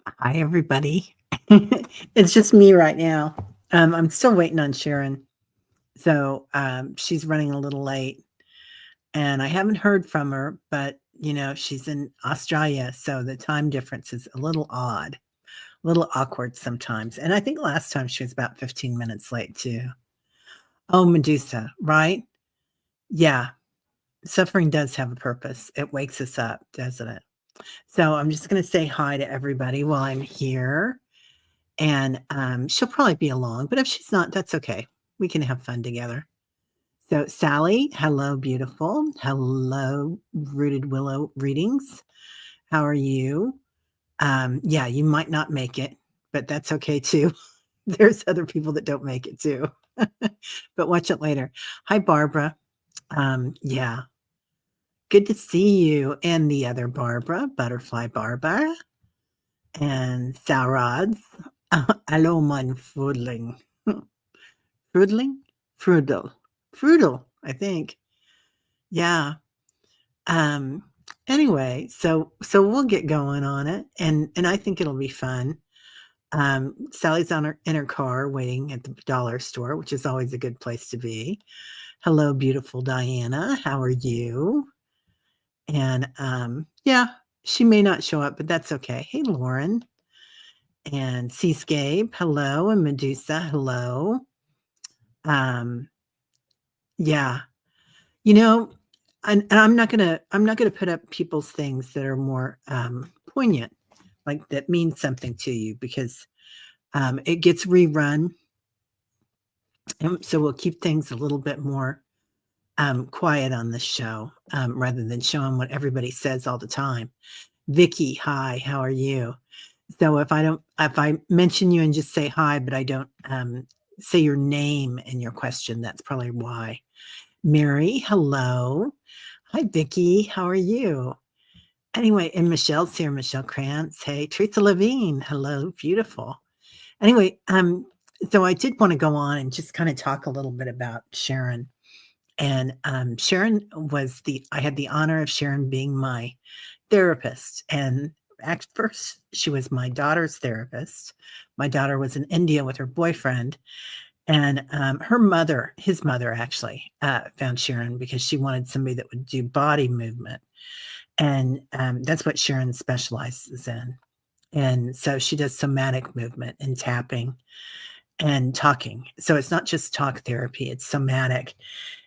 Hi, everybody. It's just me right now. I'm still waiting on Sharon. She's running a little late and I haven't heard from her, but she's in Australia. So the time difference is a little odd, a little awkward sometimes. And I think last time she was about 15 minutes late too. Oh, Medusa, right? Yeah. Suffering does have a purpose. It wakes us up, doesn't it? So I'm just going to say hi to everybody while I'm here. And, she'll probably be along, but if she's not, that's okay. We can have fun together. So, Sally, hello, beautiful. Hello, Rooted Willow Readings. How are you? Yeah, you might not make it, but that's okay too. There's other people that don't make it too. But watch it later. Hi, Barbara. Yeah, good to see you and the other Barbara, Butterfly Barbara, and Saurad. Hello, mein Frudling. Frudling? Frudel. Frudel, I think. Yeah. Um, anyway, so we'll get going on it, and I think it'll be fun. Sally's in her car waiting at the dollar store, which is always a good place to be. Hello, beautiful Diana. How are you? And, yeah, she may not show up, but that's okay. Hey, Lauren and Seascape. Hello, and Medusa. Hello. Um, yeah. You know, and I'm not gonna put up people's things that are more, poignant, like, that mean something to you because, it gets rerun, and so we'll keep things a little bit more, quiet on this show, rather than showing what everybody says all the time. Vicky, hi, how are you? So if I mention you and just say hi, but I don't, say your name in your question, that's probably why. Mary, hello. Hi, Vicky. How are you? Anyway, and Michelle's here, Michelle Krantz. Hey, Teresa Levine. Hello, beautiful. Anyway, so I did want to go on and just kind of talk a little bit about Sharon. And Sharon I had the honor of Sharon being my therapist. And at first, she was my daughter's therapist. My daughter was in India with her boyfriend, and, her mother his mother actually, found Sharon because she wanted somebody that would do body movement, and, that's what Sharon specializes in, and so she does somatic movement and tapping and talking. So it's not just talk therapy, it's somatic,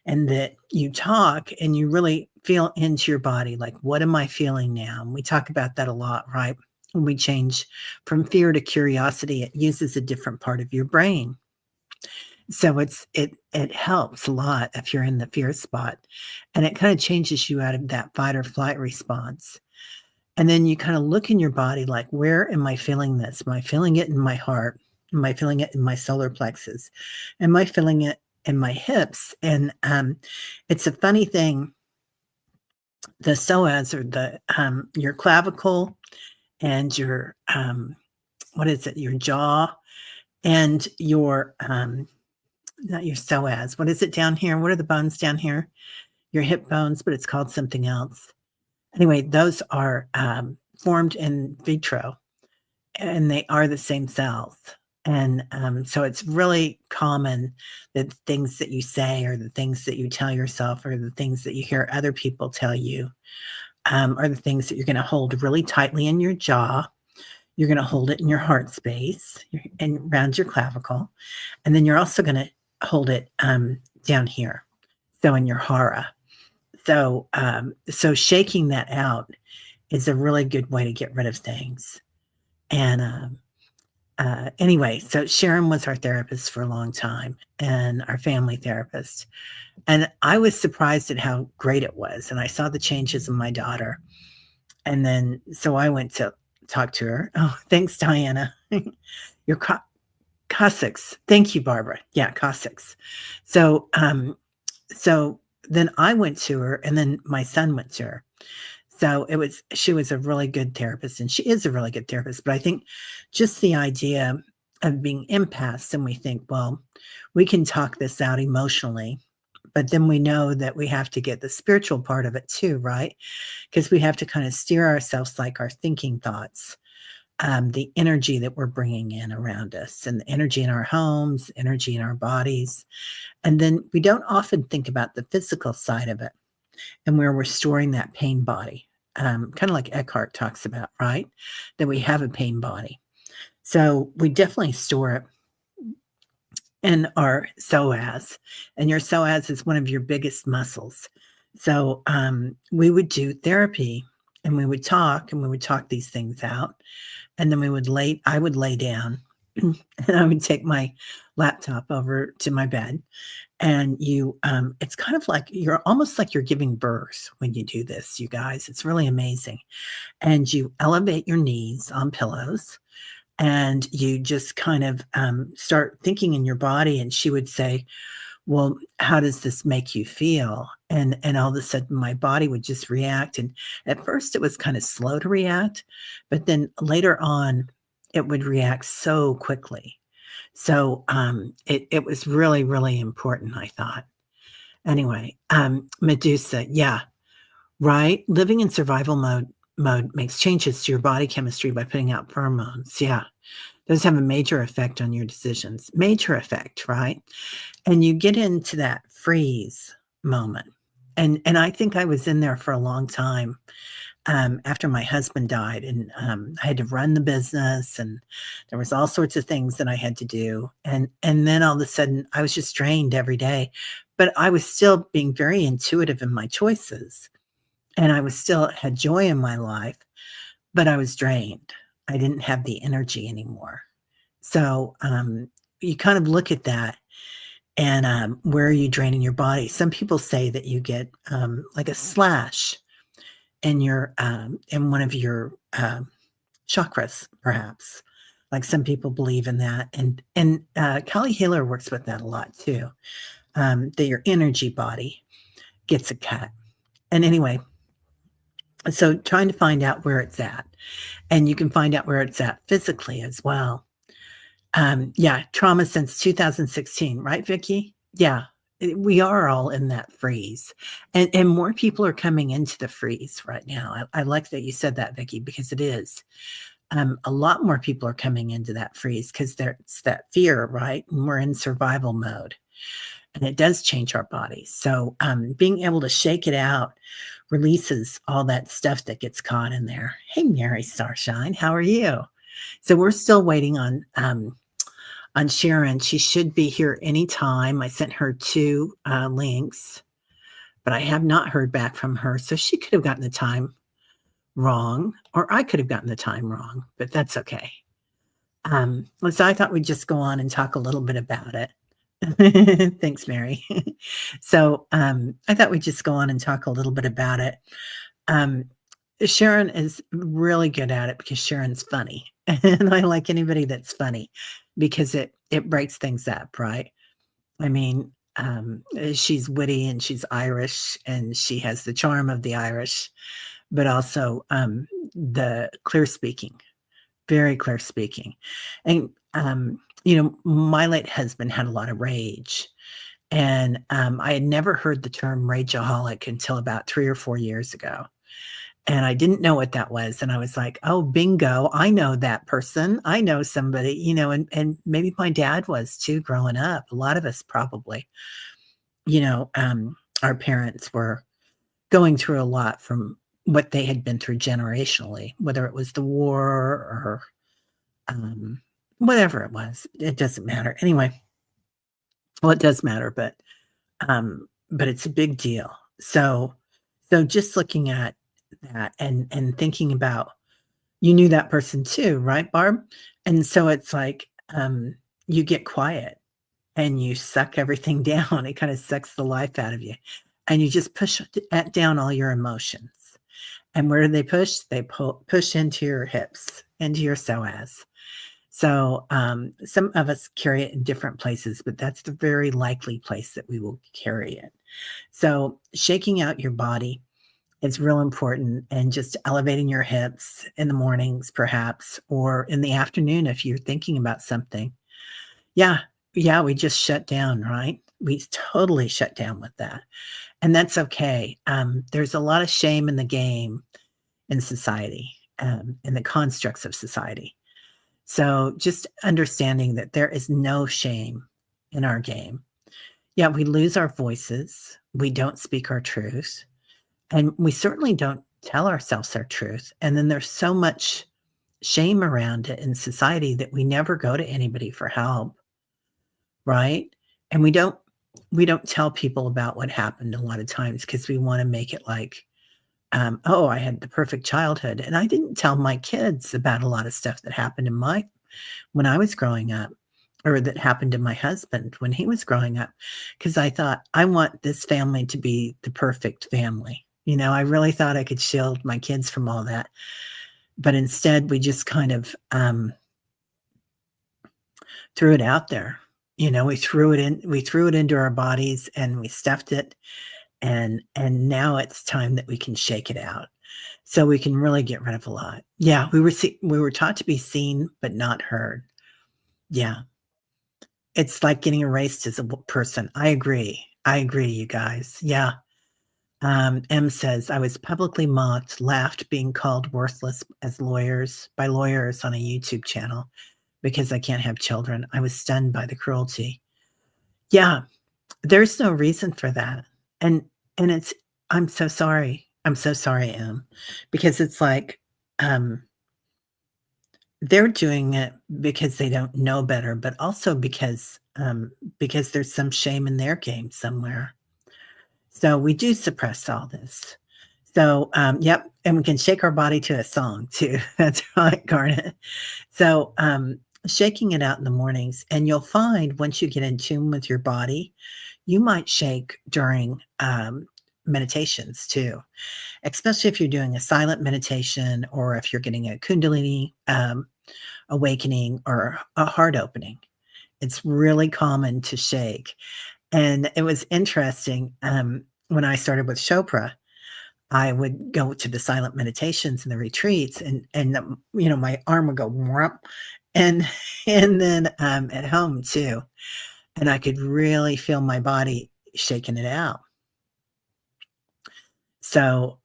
and that you talk and you really feel into your body, like, "What am I feeling now?" And we talk about that a lot, right? When we change from fear to curiosity, it uses a different part of your brain. So it helps a lot if you're in the fear spot, and it kinda changes you out of that fight or flight response, and then you kinda look in your body like, "Where am I feeling this? Am I feeling it in my heart? Am I feeling it in my solar plexus? Am I feeling it in my hips?" And, it's a funny thing, the psoas or your clavicle and your, what is it? Your jaw and your, not your psoas. What is it down here? What are the bones down here? Your hip bones, but it's called something else. Anyway, those are formed in vitro and they are the same cells. And so it's really common that things that you say or the things that you tell yourself or the things that you hear other people tell you are the things that you're going to hold really tightly in your jaw. You're going to hold it in your heart space and around your clavicle. And then you're also going to hold it down here. So in your hara. So shaking that out is a really good way to get rid of things. And anyway, so Sharon was our therapist for a long time and our family therapist. And I was surprised at how great it was. And I saw the changes in my daughter. And then, so I went to talk to her. Oh, thanks, Diana. Your Cossacks. Thank you, Barbara. Yeah, Cossacks. So, so then I went to her, and then my son went to her. So she was a really good therapist, and she is a really good therapist. But I think just the idea of being empaths, and we think, well, we can talk this out emotionally, but then we know that we have to get the spiritual part of it too, right? Because we have to kind of steer ourselves like our thinking thoughts. the energy that we're bringing in around us and the energy in our homes, energy in our bodies. And then we don't often think about the physical side of it and where we're storing that pain body. Kind of like Eckhart talks about, right? That we have a pain body. So we definitely store it in our psoas, and your psoas is one of your biggest muscles. So we would do therapy and we would talk these things out. And then I would lay down and I would take my laptop over to my bed and it's kind of like you're almost like you're giving birth when you do this, you guys. It's really amazing. And you elevate your knees on pillows and you just kind of start thinking in your body. And she would say, well, how does this make you feel? And all of a sudden my body would just react. And at first it was kind of slow to react, but then later on it would react so quickly. So it was really, really important, I thought. Anyway, Medusa, yeah, right. Living in survival mode makes changes to your body chemistry by putting out pheromones. Yeah. Those have a major effect on your decisions. Major effect, right? And you get into that freeze moment. And I think I was in there for a long time, after my husband died, and, I had to run the business, and there was all sorts of things that I had to do, and then all of a sudden, I was just drained every day, but I was still being very intuitive in my choices, and I was still had joy in my life, but I was drained. I didn't have the energy anymore. So, you kind of look at that and, where are you draining your body? Some people say that you get, like a slash in one of your, chakras, perhaps. Like some people believe in that, and Kelly Healer works with that a lot too, that your energy body gets a cut. And anyway, so trying to find out where it's at, and you can find out where it's at physically as well. Yeah, trauma since 2016, right, Vicky? Yeah, we are all in that freeze, and more people are coming into the freeze right now. I like that you said that, Vicky, because it is. A lot more people are coming into that freeze because there's that fear, right? And we're in survival mode, and it does change our bodies. So, being able to shake it out releases all that stuff that gets caught in there. Hey, Mary Starshine, how are you? So we're still waiting on Sharon. She should be here anytime. I sent her 2 links, but I have not heard back from her. So she could have gotten the time wrong, or I could have gotten the time wrong, but that's okay. So I thought we'd just go on and talk a little bit about it. Thanks, Mary. So I thought we'd just go on and talk a little bit about it. Um, Sharon is really good at it because Sharon's funny. And I like anybody that's funny because it breaks things up, right? I mean, she's witty and she's Irish and she has the charm of the Irish, but also the clear speaking, very clear speaking. And my late husband had a lot of rage. And I had never heard the term rageaholic until about 3 or 4 years ago. And I didn't know what that was, and I was like, "Oh, bingo, I know that person. I know somebody," and maybe my dad was too growing up. A lot of us probably, our parents were going through a lot from what they had been through generationally, whether it was the war or, whatever it was. It doesn't matter. Anyway, well, it does matter, but it's a big deal. So just looking at that and thinking about you knew that person too, right, Barb? And so it's like, you get quiet and you suck everything down. It kinda sucks the life out of you, and you just push down all your emotions. And where do they push? They push into your hips, into your psoas. So, some of us carry it in different places, but that's the very likely place that we will carry it. So, shaking out your body is real important, and just elevating your hips in the mornings, perhaps, or in the afternoon if you're thinking about something. Yeah, yeah, we just shut down, right? We totally shut down with that, and that's okay. There's a lot of shame in the game in society, and the constructs of society. So just understanding that there is no shame in our game. Yeah, we lose our voices. We don't speak our truth. And we certainly don't tell ourselves our truth. And then there's so much shame around it in society that we never go to anybody for help, right? And we don't tell people about what happened a lot of times because we want to make it like, oh, I had the perfect childhood. And I didn't tell my kids about a lot of stuff that happened in my when I was growing up, or that happened to my husband when he was growing up, because I thought, I want this family to be the perfect family. I really thought I could shield my kids from all that. But instead, we just kind of threw it out there. We threw it into our bodies and we stuffed it. And now it's time that we can shake it out. So we can really get rid of a lot. Yeah, we were taught to be seen but not heard. Yeah. It's like getting erased as a person. I agree. I agree, you guys. Yeah. M says, I was publicly mocked, laughed, being called worthless by lawyers on a YouTube channel because I can't have children. I was stunned by the cruelty. Yeah, there's no reason for that. And it's I'm so sorry. I'm so sorry, M, because it's like they're doing it because they don't know better, but also because there's some shame in their game somewhere. So we do suppress all this. So, yep, and we can shake our body to a song too. That's right, Garnet. So, shaking it out in the mornings, and you'll find once you get in tune with your body, you might shake during meditations too, especially if you're doing a silent meditation or if you're getting a Kundalini awakening or a heart opening. It's really common to shake. And it was interesting, when I started with Chopra, I would go to the silent meditations and the retreats and my arm would go "Mwah," and and then, at home too, and I could really feel my body shaking it out. So,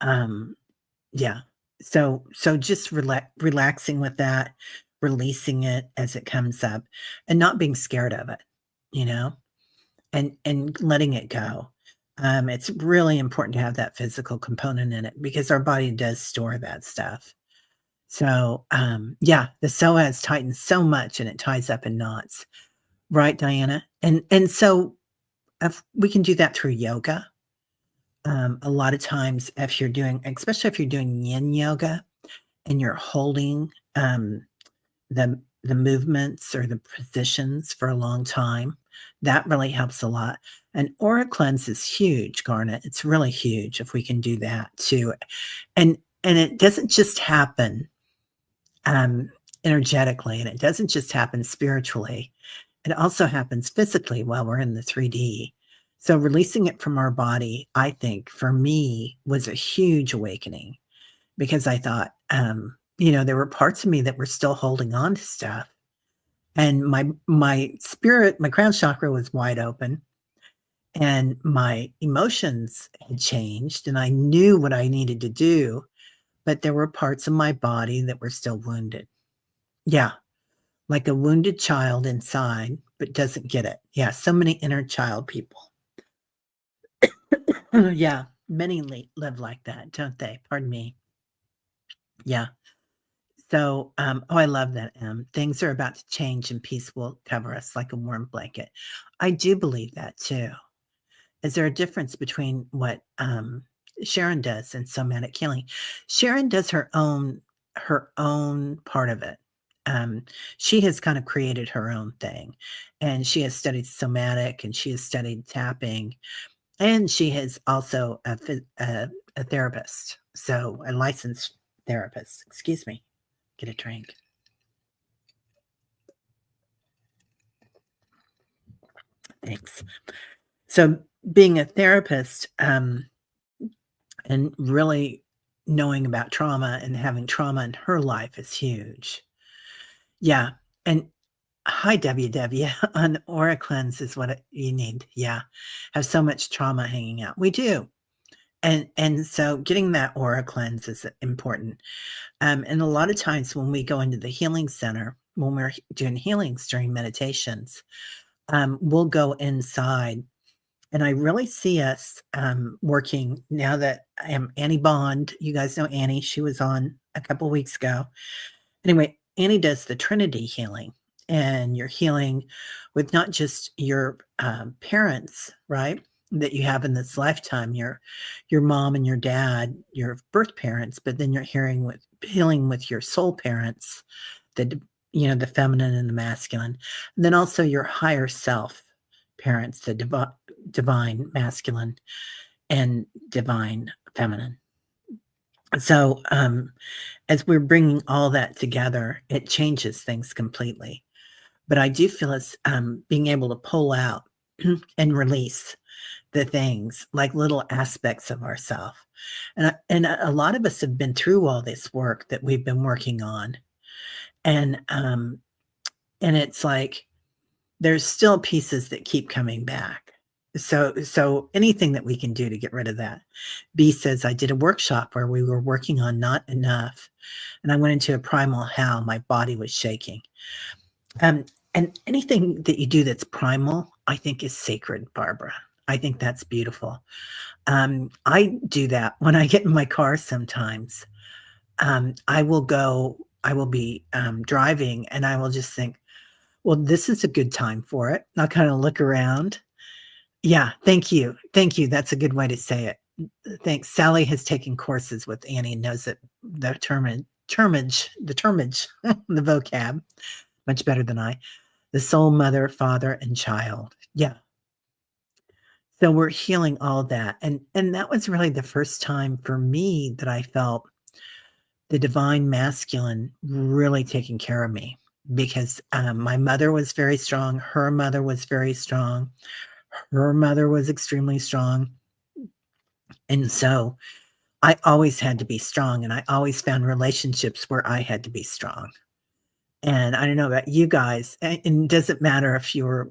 yeah. So just relaxing with that, releasing it as it comes up, and not being scared of it, you know? And letting it go. It's really important to have that physical component in it because our body does store that stuff. So, yeah, the psoas tightens so much and it ties up in knots, right, Diana? And so if we can do that through yoga. A lot of times, if you're doing, especially if you're doing yin yoga and you're holding the movements or the positions for a long time. That really helps a lot. An aura cleanse is huge, Garnet. It's really huge if we can do that too. And it doesn't just happen um, energetically, and it doesn't just happen spiritually. It also happens physically while we're in the 3D. So releasing it from our body, I think, for me, was a huge awakening because I thought, there were parts of me that were still holding on to stuff. And my spirit, my crown chakra was wide open and my emotions had changed and I knew what I needed to do, but there were parts of my body that were still wounded. Yeah, like a wounded child inside, but doesn't get it. Yeah, so many inner child people. Yeah, many live like that, don't they? Pardon me. Yeah. So, oh, I love that, things are about to change and peace will cover us like a warm blanket. I do believe that too. Is there a difference between what, Sharon does in somatic healing? Sharon does her own part of it. Um, she has kind of created her own thing, and she has studied somatic, and she has studied tapping, and she has also a therapist, so a licensed therapist. Excuse me. Get a drink. Thanks. So being a therapist, and really knowing about trauma and having trauma in her life is huge. Yeah, and hi, WW, an aura cleanse is what you need. Yeah, have so much trauma hanging out. We do. And so getting that aura cleanse is important. And a lot of times when we go into the healing center, when we're doing healings during meditations, we'll go inside. And I really see us working now that Annie Bond. You guys know Annie. She was on a couple weeks ago. Anyway, Annie does the Trinity healing, and you're healing with not just your parents, right? That you have in this lifetime, your mom and your dad, your birth parents, but then you're healing with your soul parents, the the feminine and the masculine, and then also your higher self parents, the divine masculine and divine feminine. So, as we're bringing all that together, it changes things completely. But I do feel it's being able to pull out and release the things like little aspects of ourselves. And a lot of us have been through all this work that we've been working on. And it's like there's still pieces that keep coming back. So anything that we can do to get rid of that. B says, I did a workshop where we were working on not enough, and I went into a primal hell. My body was shaking. And anything that you do that's primal, I think is sacred, Barbara. I think that's beautiful. I do that when I get in my car sometimes. I will be driving, and I will just think, well, this is a good time for it. I'll kind of look around. Yeah, thank you. Thank you. That's a good way to say it. Thanks. Sally has taken courses with Annie and knows that the termage, the vocab, much better than I. The soul, mother, father, and child. Yeah. So we're healing all that. And that was really the first time for me that I felt the divine masculine really taking care of me, because my mother was very strong. Her mother was very strong. Her mother was extremely strong. And so I always had to be strong, and I always found relationships where I had to be strong. And I don't know about you guys, and it doesn't matter if you're,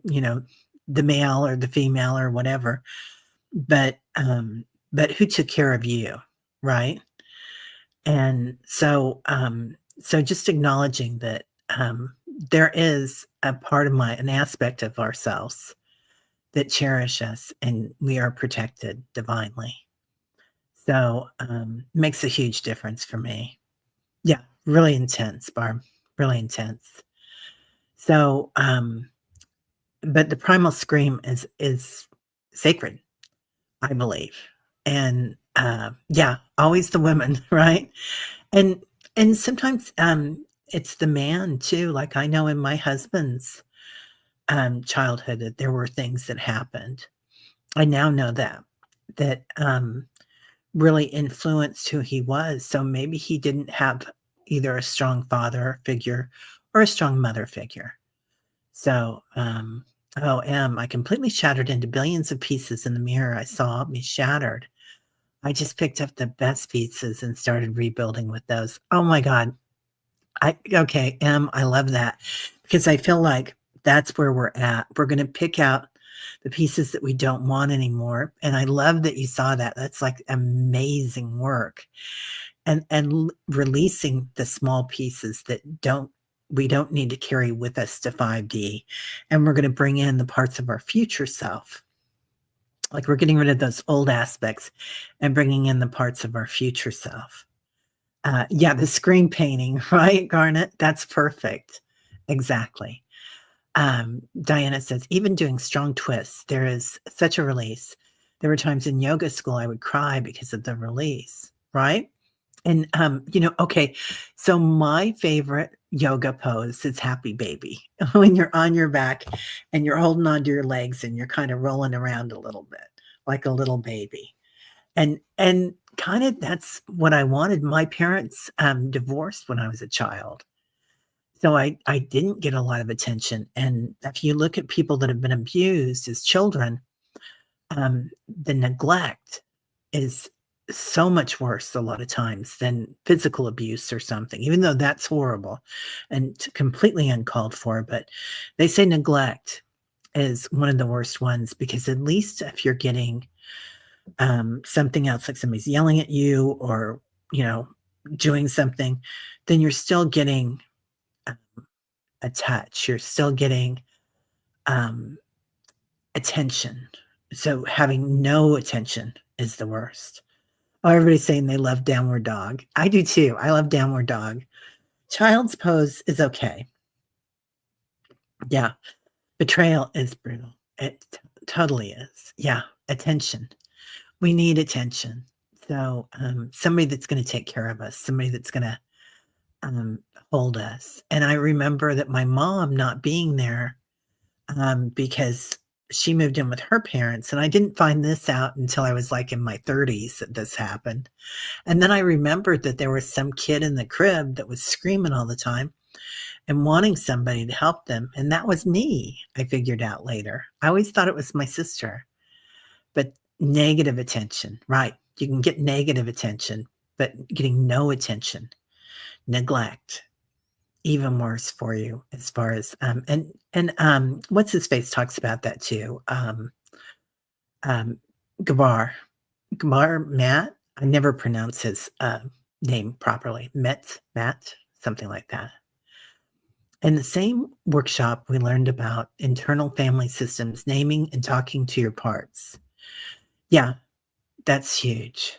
the male or the female or whatever, but who took care of you, right? And so just acknowledging that there is a part of an aspect of ourselves that cherish us, and we are protected divinely. So makes a huge difference for me. Yeah, really intense, Barb. Really intense. So, but the primal scream is sacred, I believe. And yeah, always the women, right? And and sometimes it's the man too. Like I know in my husband's childhood that there were things that happened. I now know that really influenced who he was. So maybe he didn't have either a strong father figure or a strong mother figure. So, I completely shattered into billions of pieces in the mirror. I saw me shattered. I just picked up the best pieces and started rebuilding with those. Oh my God. Okay, I love that, because I feel like that's where we're at. We're going to pick out the pieces that we don't want anymore. And I love that you saw that. That's like amazing work. And releasing the small pieces that we don't need to carry with us to 5D. And we're going to bring in the parts of our future self. Like we're getting rid of those old aspects and bringing in the parts of our future self. Yeah, the screen painting, right, Garnet? That's perfect. Exactly. Diana says, even doing strong twists, there is such a release. There were times in yoga school I would cry because of the release, right? And, okay, so my favorite yoga pose is happy baby. When you're on your back and you're holding onto your legs and you're kind of rolling around a little bit like a little baby. And kind of that's what I wanted. My parents divorced when I was a child. So I didn't get a lot of attention. And if you look at people that have been abused as children, the neglect is so much worse a lot of times than physical abuse or something, even though that's horrible and completely uncalled for. But they say neglect is one of the worst ones, because at least if you're getting something else, like somebody's yelling at you or, you know, doing something, then you're still getting a a touch. You're still getting, um, attention. So having no attention is the worst. Oh, everybody's saying they love Downward Dog. I do too. I love Downward Dog. Child's Pose is okay. Yeah. Betrayal is brutal. It totally is. Yeah. Attention. We need attention. So, somebody that's gonna take care of us, somebody that's gonna, um, hold us. And I remember that my mom not being there, because she moved in with her parents, and I didn't find this out until I was, like, in my 30s that this happened. And then I remembered that there was some kid in the crib that was screaming all the time and wanting somebody to help them, and that was me, I figured out later. I always thought it was my sister, but negative attention, right. You can get negative attention, but getting no attention, neglect, even worse for you as far as, what's his face talks about that too, um, Gabar. Gabar Matt? I never pronounce his, name properly. Matt, something like that. In the same workshop, we learned about internal family systems, naming and talking to your parts. Yeah, that's huge.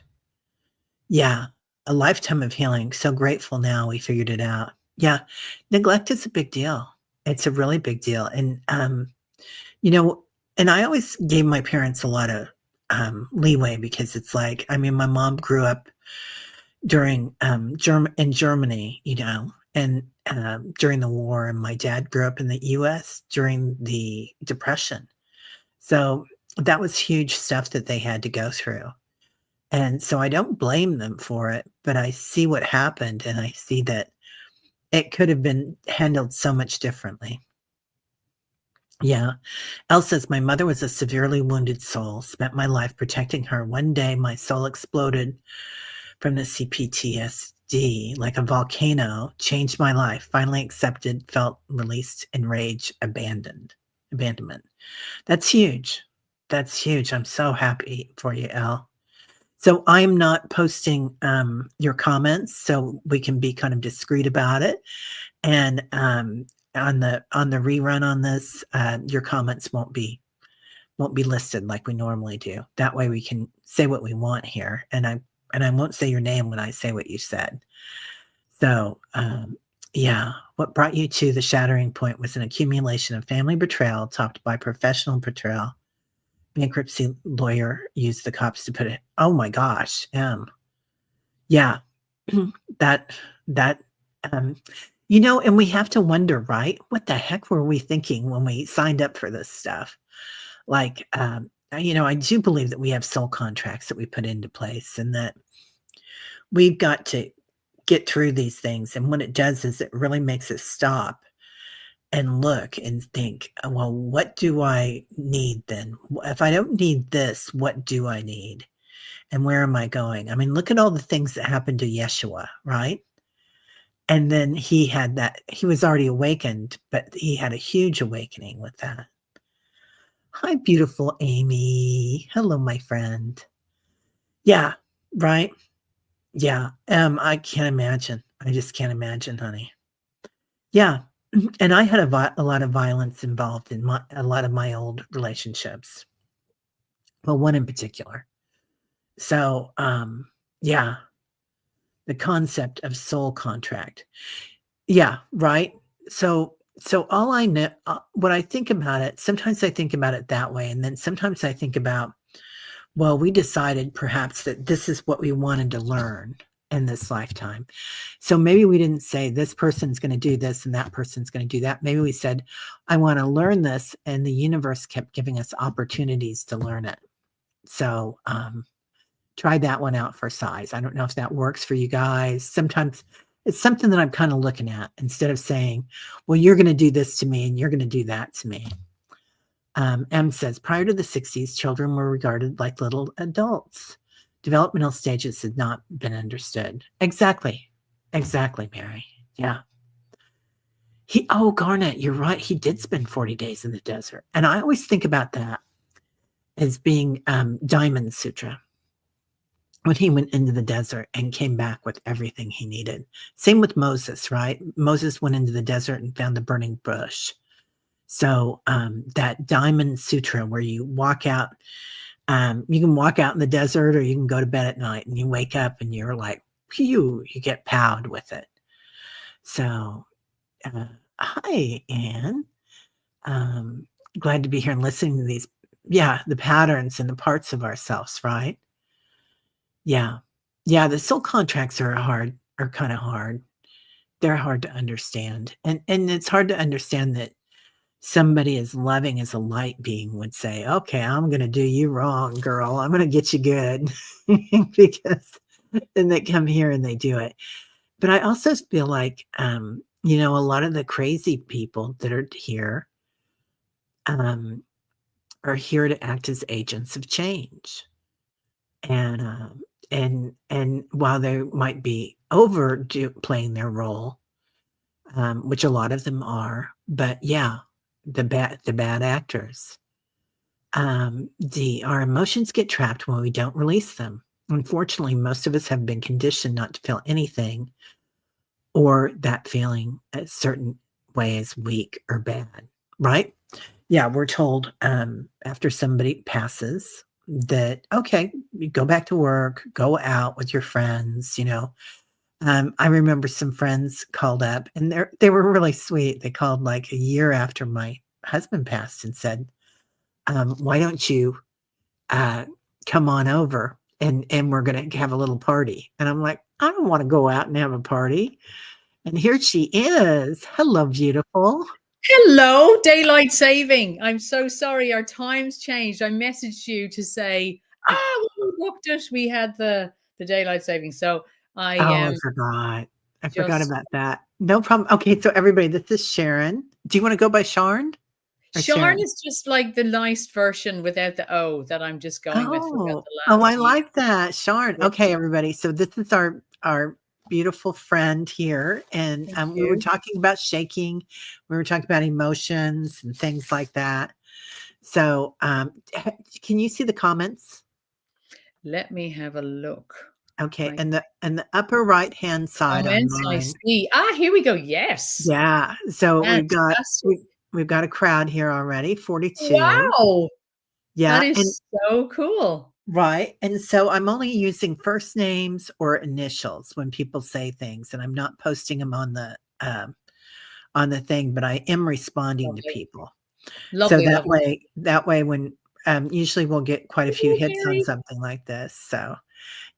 Yeah, a lifetime of healing. So grateful now we figured it out. Yeah, neglect is a big deal. It's a really big deal. And, you know, and I always gave my parents a lot of leeway because it's like, I mean, my mom grew up during in Germany, you know, and during the war, and my dad grew up in the US during the Depression. So that was huge stuff that they had to go through. And so I don't blame them for it, but I see what happened and I see that it could have been handled so much differently. Yeah. Elle says, my mother was a severely wounded soul, spent my life protecting her. One day, my soul exploded from the CPTSD like a volcano, changed my life, finally accepted, felt released, enraged, abandonment. That's huge. That's huge. I'm so happy for you, Elle. So I'm not posting your comments so we can be kind of discreet about it. And on the rerun on this, your comments won't be listed like we normally do. That way we can say what we want here, and I won't say your name when I say what you said. So, yeah, what brought you to the shattering point was an accumulation of family betrayal topped by professional betrayal. Bankruptcy lawyer used the cops to put it. Oh my gosh, yeah, that that um, you know, and we have to wonder, right? What the heck were we thinking when we signed up for this stuff? Like, you know, I do believe that we have soul contracts that we put into place and that we've got to get through these things. And what it does is it really makes us stop and look and think, well, what do I need then? If I don't need this, what do I need? And where am I going? I mean, look at all the things that happened to Yeshua, right? And then he was already awakened, but he had a huge awakening with that. Hi, beautiful Amy. Hello, my friend. Yeah, right? Yeah, I can't imagine. I just can't imagine, honey. Yeah, and I had a lot of violence involved in a lot of my old relationships. Well, one in particular. So, yeah, the concept of soul contract. Yeah, right? So all I know when I think about it, sometimes I think about it that way, and then sometimes I think about, well, we decided perhaps that this is what we wanted to learn in this lifetime. So maybe we didn't say this person's gonna do this and that person's gonna do that. Maybe we said, "I wanna learn this," and the universe kept giving us opportunities to learn it. So, try that one out for size. I don't know if that works for you guys. Sometimes it's something that I'm kinda looking at instead of saying, "Well, you're gonna do this to me and you're gonna do that to me." M says, prior to the 60s, children were regarded like little adults. Developmental stages had not been understood. Exactly. Exactly, Mary. Yeah. Garnet, you're right. He did spend 40 days in the desert. And I always think about that. as being Diamond Sutra when he went into the desert and came back with everything he needed. Same with Moses, right? Moses went into the desert and found the burning bush. So that Diamond Sutra, where you walk out, you can walk out in the desert, or you can go to bed at night, and you wake up and you're like, phew, you get powed with it. So, hi, Anne. Um, Glad to be here and listening to these. Yeah, the patterns and the parts of ourselves, right? Yeah. Yeah, the soul contracts are kind of hard. They're hard to understand. And it's hard to understand that somebody as loving as a light being would say, "Okay, I'm gonna do you wrong, girl. I'm gonna get you good." Because then they come here and they do it. But I also feel like, a lot of the crazy people that um, are here to act as agents of change. And, and while they might be playing their role, which a lot of them are, but yeah, the bad actors. Our emotions get trapped when we don't release them. Unfortunately, most of us have been conditioned not to feel anything, or that feeling a certain way is weak or bad, right? Yeah, we're told after somebody passes that, okay, you go back to work, go out with your friends, I remember some friends called up, and they were really sweet. They called like a year after my husband passed and said, "Why don't you uh, come on over and we're gonna have a little party?" And I'm like, "I don't want to go out and have a party." And here she is. Hello, beautiful. Hello, daylight saving. I'm so sorry. Our times changed. I messaged you to say, when we booked it, we had the daylight saving. So I Oh, I am forgot. I forgot just about that. No problem. Okay, so everybody, this is Sharon. Do you want to go by Sharon or Sharon Sharon? is just like the nice version without the O that I'm just going with. Forgot Oh, the oh, I last E. like that, Sharon. Yeah, Okay, everybody. So this is our beautiful friend here, and thank we were you. talking about shaking. We were talking about emotions and things like that. So, can you see the comments? Let me have a look. Okay, I and the upper right hand side on comments I mine. see. Here we go. Yes. Yeah. So Fantastic. we've got a crowd here already. 42. Wow. That Yeah, and is so cool. right. And so I'm only using first names or initials when people say things, and I'm not posting them on the thing, but I am responding to Lovely. people. So Lovely, lovely. that way when usually we'll get quite a few Oh, hits on Mary. something like this. So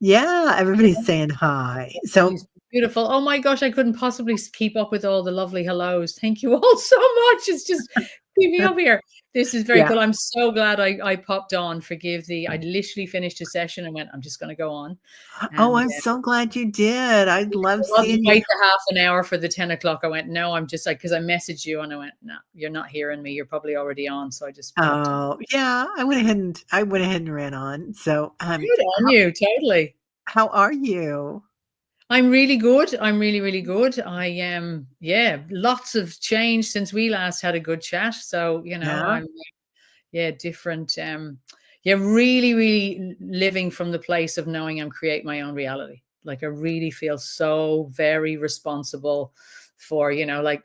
yeah, everybody's saying hi. So Beautiful. Oh my gosh, I couldn't possibly keep up with all the lovely hellos. Thank you all so much. It's just keeping up here. This is very yeah. cool. I'm so glad I popped on. Forgive the, I literally finished a session and went, I'm just going to go on. Oh, And I'm so glad you did. I love rather than seeing you. wait the half an hour for the 10 o'clock, I went, no, I'm just like, because I messaged you and I went, no, you're not hearing me. You're probably already on. So I just popped on. Oh, yeah, I went ahead and ran on. So, Good on you. Totally. how are you? I'm really good. I'm really, really good. I am, yeah, lots of change since we last had a good chat. So, Yeah, I'm, yeah, different. Yeah, really, really living from the place of knowing I'm create my own reality. Like I really feel so very responsible for, like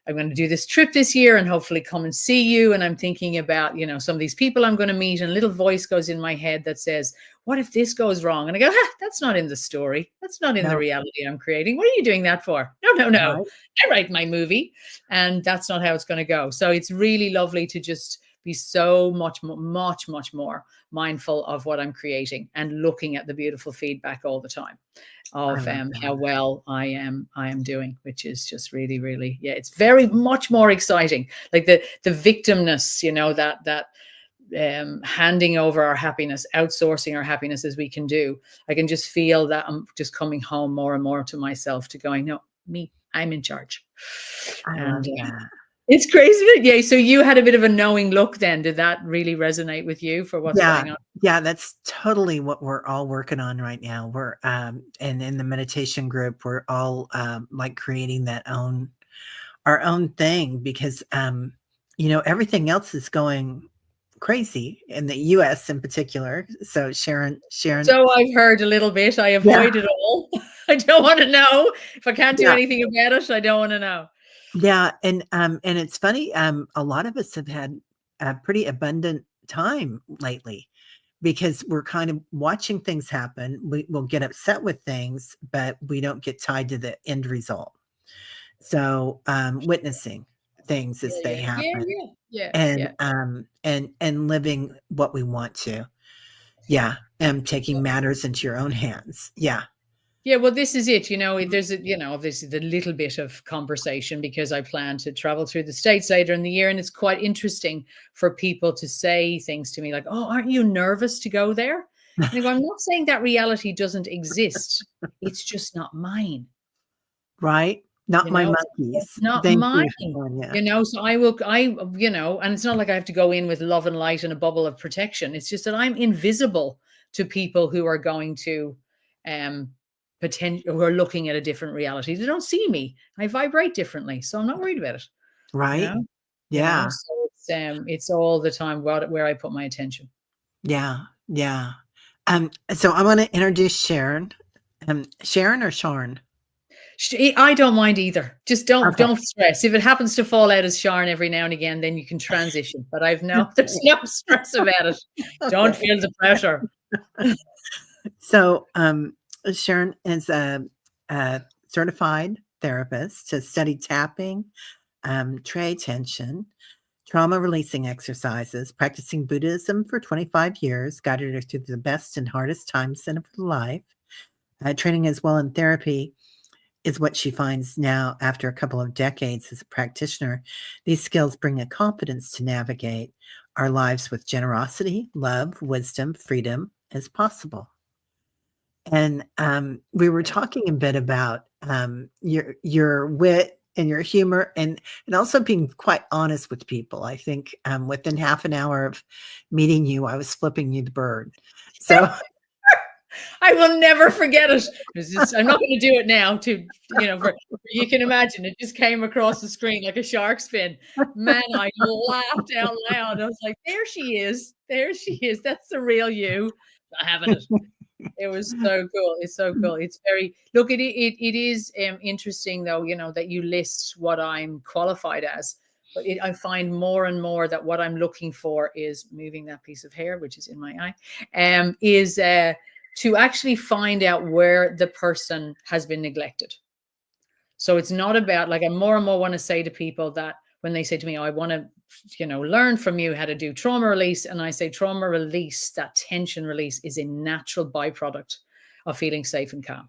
I'm going to do this trip this year and hopefully come and see you. And I'm thinking about, some of these people I'm going to meet, and a little voice goes in my head that says, what if this goes wrong? And I go, that's not in the story. That's not in the no, reality I'm creating. What are you doing that for? No, no, no. right, I write my movie, and that's not how it's going to go. So it's really lovely to just be so much, much, much more mindful of what I'm creating and looking at the beautiful feedback all the time I of love how that. well I am doing, which is just really, really, yeah, it's very much more exciting. Like the victimness, that handing over our happiness, outsourcing our happiness as we can do. I can just feel that I'm just coming home more and more to myself, to going, no, me, I'm in charge. I And love that. it's crazy. Yeah. So you had a bit of a knowing look then. Did that really resonate with you for what's Yeah, going on? yeah, that's totally what we're all working on right now. And in the meditation group, we're all, like, creating our own thing because, everything else is going crazy in the US in particular. So Sharon, So I've heard a little bit. I yeah, avoid it all. I don't want to know. If I can't do yeah, anything about it, I don't want to know. yeah, and it's funny, a lot of us have had a pretty abundant time lately because we're kind of watching things happen. We'll get upset with things, but we don't get tied to the end result. So, witnessing things Yeah, as they yeah, yeah, happen yeah, yeah, and, yeah. and living what we want to. Yeah, and taking matters into your own hands. Yeah, Yeah, well, this is it. There's obviously the little bit of conversation because I plan to travel through the States later in the year. And it's quite interesting for people to say things to me like, oh, aren't you nervous to go there? And I go, I'm not saying that reality doesn't exist. It's just not mine. right? Not my It's monkeys. not Thank mine. you, Sonia. So and it's not like I have to go in with love and light and a bubble of protection. It's just that I'm invisible to people who are going to um who are looking at a different reality. They don't see me. I vibrate differently. So I'm not worried about it. You Right? know, Yeah, so it's all the time where I put my attention. yeah, yeah. So I wanna introduce Sharon. Sharon or Sharon? I don't mind either. Just don't Okay. don't stress. If it happens to fall out as Sharon every now and again, then you can transition. But there's no stress about it. Don't Okay. feel the pressure. So, Sharon is a certified therapist to study tapping, tray tension, trauma releasing exercises, practicing Buddhism for 25 years, guided her through the best and hardest times in her life. Training as well in therapy is what she finds now after a couple of decades as a practitioner. These skills bring a confidence to navigate our lives with generosity, love, wisdom, freedom as possible. And, we were talking a bit about, your wit and your humor and also being quite honest with people. I think, within half an hour of meeting you, I was flipping you the bird. So I will never forget it. I'm not going to do it now. You can imagine it just came across the screen like a shark's fin. Man, I laughed out loud. I was like, "There she is! There she is! That's the real you." I haven't it. It was so cool. It's so cool. It's very look. It is interesting though. That you list what I'm qualified as, but I find more and more that what I'm looking for is moving that piece of hair, which is in my eye, is to actually find out where the person has been neglected. So it's not about like I more and more want to say to people that when they say to me, "Oh, I want to, learn from you how to do trauma release," and I say trauma release, that tension release is a natural byproduct of feeling safe and calm,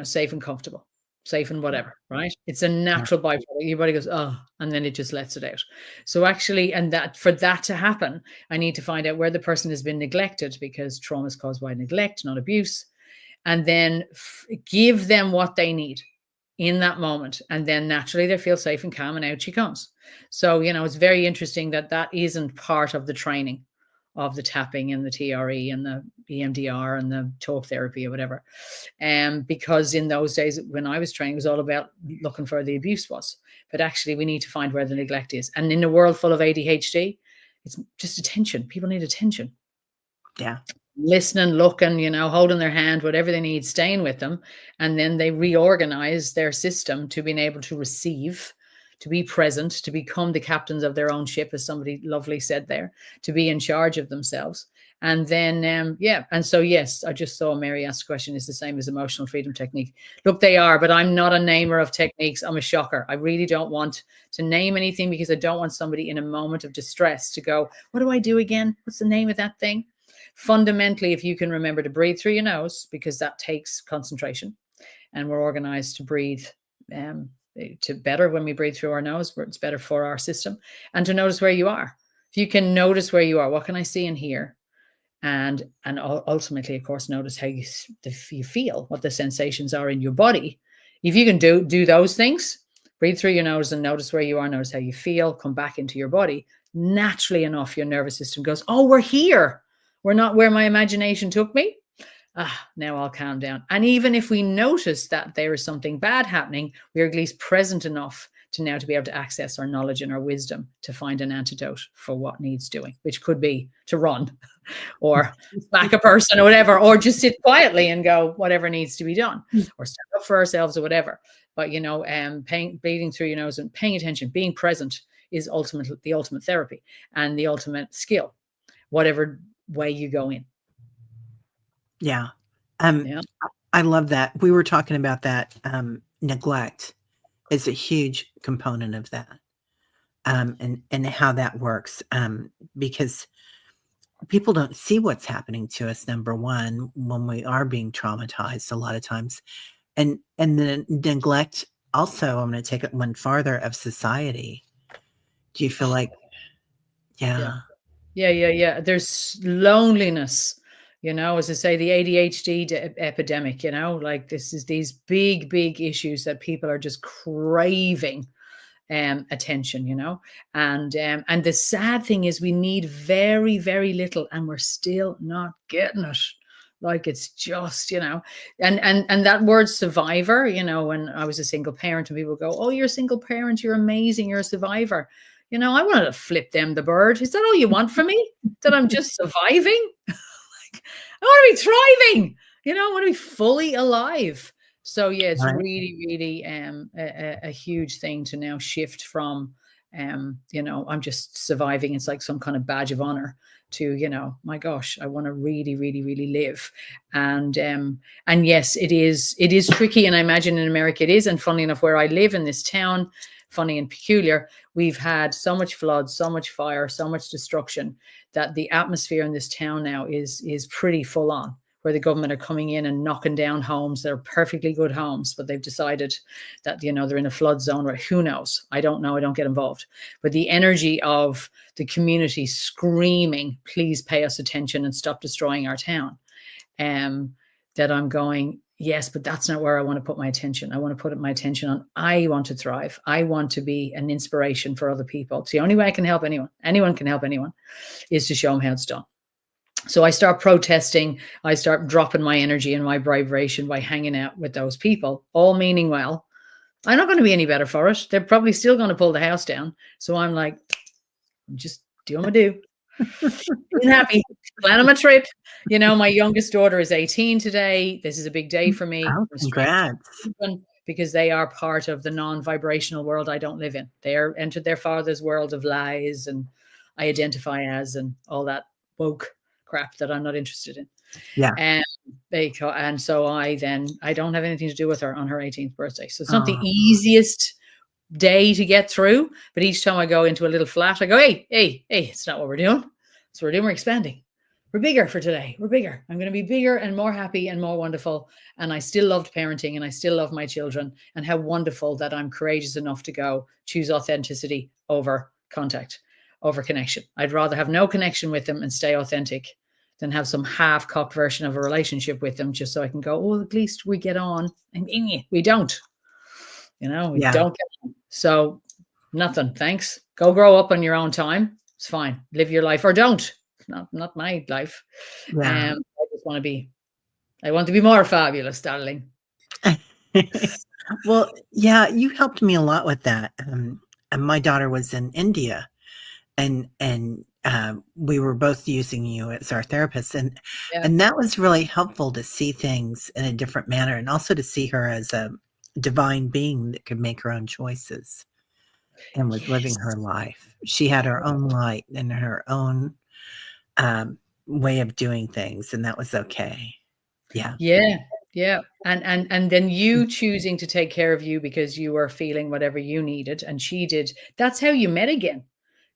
safe and comfortable, safe and whatever, right? It's a yeah, natural byproduct. Your body goes, oh, and then it just lets it out. So actually, and that for that to happen, I need to find out where the person has been neglected because trauma is caused by neglect, not abuse, and then give them what they need in that moment. And then naturally they feel safe and calm and out she comes. So, it's very interesting that that isn't part of the training of the tapping and the TRE and the EMDR and the talk therapy or whatever. Because in those days when I was training, it was all about looking for where the abuse was. But actually, we need to find where the neglect is. And in a world full of ADHD, it's just attention. People need attention. yeah, Listening, looking, holding their hand, whatever they need, staying with them. And then they reorganize their system to being able to receive, to be present, to become the captains of their own ship, as somebody lovely said there, to be in charge of themselves. And then, yeah. And so, yes, I just saw Mary ask a question, is the same as emotional freedom technique? Look, they are, but I'm not a namer of techniques. I'm a shocker. I really don't want to name anything because I don't want somebody in a moment of distress to go, what do I do again? What's the name of that thing? Fundamentally, if you can remember to breathe through your nose, because that takes concentration, and we're organized to breathe to better when we breathe through our nose, it's better for our system, and to notice where you are. If you can notice where you are, what can I see and hear? And ultimately, of course, notice how you feel, what the sensations are in your body. If you can do those things, breathe through your nose and notice where you are, notice how you feel, come back into your body. Naturally enough, your nervous system goes, oh, we're here. We're not where my imagination took me. Now I'll calm down. And even if we notice that there is something bad happening, we're at least present enough to now to be able to access our knowledge and our wisdom to find an antidote for what needs doing, which could be to run or smack a person or whatever, or just sit quietly and go whatever needs to be done, or stand up for ourselves or whatever. But breathing through your nose and paying attention, being present is the ultimate therapy and the ultimate skill, whatever way you go in. Yeah. Yeah. I love that. We were talking about that. Neglect is a huge component of that. And how that works. Because people don't see what's happening to us, number one, when we are being traumatized a lot of times. And the neglect also, I'm going to take it one farther, of society. Do you feel like, yeah. There's loneliness, as I say, the ADHD epidemic, like this is these big issues that people are just craving attention, and the sad thing is we need very, very little and we're still not getting it. Like it's just, and that word survivor, when I was a single parent and people go, oh, you're a single parent, you're amazing, you're a survivor. I wanted to flip them the bird. Is that all you want from me? That I'm just surviving? Like, I want to be thriving. I want to be fully alive. So yeah, it's Right. really a huge thing to now shift from, I'm just surviving. It's like some kind of badge of honor to, my gosh, I want to really live. And yes, it is tricky. And I imagine in America it is. And funnily enough, where I live in this town, funny and peculiar, we've had so much flood, so much fire, so much destruction that the atmosphere in this town now is pretty full on, where the government are coming in and knocking down homes that are perfectly good homes, but they've decided that, they're in a flood zone, or who knows? I don't know. I don't get involved. But the energy of the community screaming, please pay us attention and stop destroying our town. That I'm going, yes, but that's not where I want to put my attention. I want to put my attention on, I want to thrive. I want to be an inspiration for other people. It's the only way I can help anyone can help anyone, is to show them how it's done. So I start protesting. I start dropping my energy and my vibration by hanging out with those people, all meaning well. I'm not going to be any better for it. They're probably still going to pull the house down. So I'm like, I'm just doing my do. Being happy, planning my trip. My youngest daughter is 18 today. This is a big day for me. Oh, congrats. Because they are part of the non-vibrational world I don't live in. They are entered their father's world of lies and I identify as and all that woke crap that I'm not interested in. Yeah. And so I don't have anything to do with her on her 18th birthday. So it's not the easiest day to get through, but each time I go into a little flat, I go, hey, it's not what we're doing. It's what we're doing. We're expanding. We're bigger for today. We're bigger. I'm going to be bigger and more happy and more wonderful. And I still loved parenting and I still love my children, and how wonderful that I'm courageous enough to go choose authenticity over contact, over connection. I'd rather have no connection with them and stay authentic than have some half-cocked version of a relationship with them just so I can go, oh, at least we get on. And we don't. We don't get on. So nothing, thanks. Go grow up on your own time. It's fine. Live your life or don't. It's not my life. Yeah. I want to be more fabulous, darling. Well, yeah, you helped me a lot with that. And my daughter was in India, and we were both using you as our therapist, and that was really helpful to see things in a different manner, and also to see her as a divine being that could make her own choices and was living her life. She had her own light and her own way of doing things, and that was okay. Yeah. And then you choosing to take care of you because you were feeling whatever you needed and she did. That's how you met again,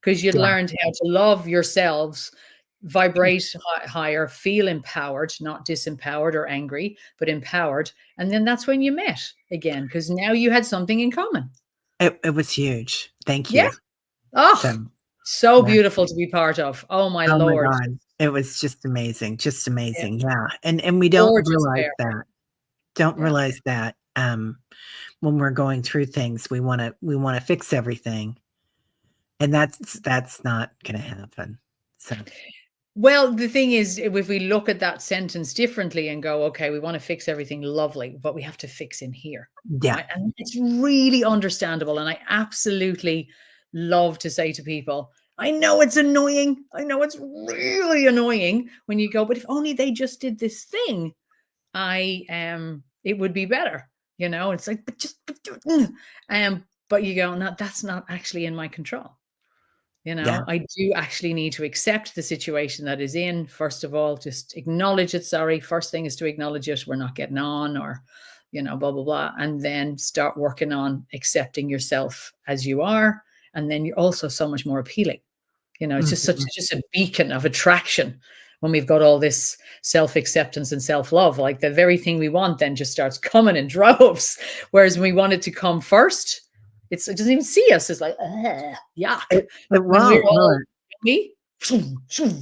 because you'd learned how to love yourselves, vibrate higher, feel empowered, not disempowered or angry, but empowered. And then that's when you met again, because now you had something in common. It was huge. Thank you. Yeah. Oh, so beautiful to be part of. Oh my Lord. My God. It was just amazing. Just amazing. Yeah. And we don't realize that. Don't realize that when we're going through things, we want to fix everything. And that's not going to happen. So Well, the thing is, if we look at that sentence differently and go, okay, we want to fix everything lovely, but we have to fix in here, Yeah. right? And it's really understandable. And I absolutely love to say to people, I know it's annoying. I know it's really annoying when you go, but if only they just did this thing, it would be better. It's like, but you go, no, that's not actually in my control. Yeah. I do actually need to accept the situation that is in. First of all, just acknowledge it. Sorry. First thing is to acknowledge it. We're not getting on, or, blah, blah, blah. And then start working on accepting yourself as you are. And then you're also so much more appealing. It's just a beacon of attraction when we've got all this self-acceptance and self-love. Like the very thing we want then just starts coming in droves. Whereas when we want it to come first, it doesn't even see us. It's like, yuck. It When we're won't, will all it? me,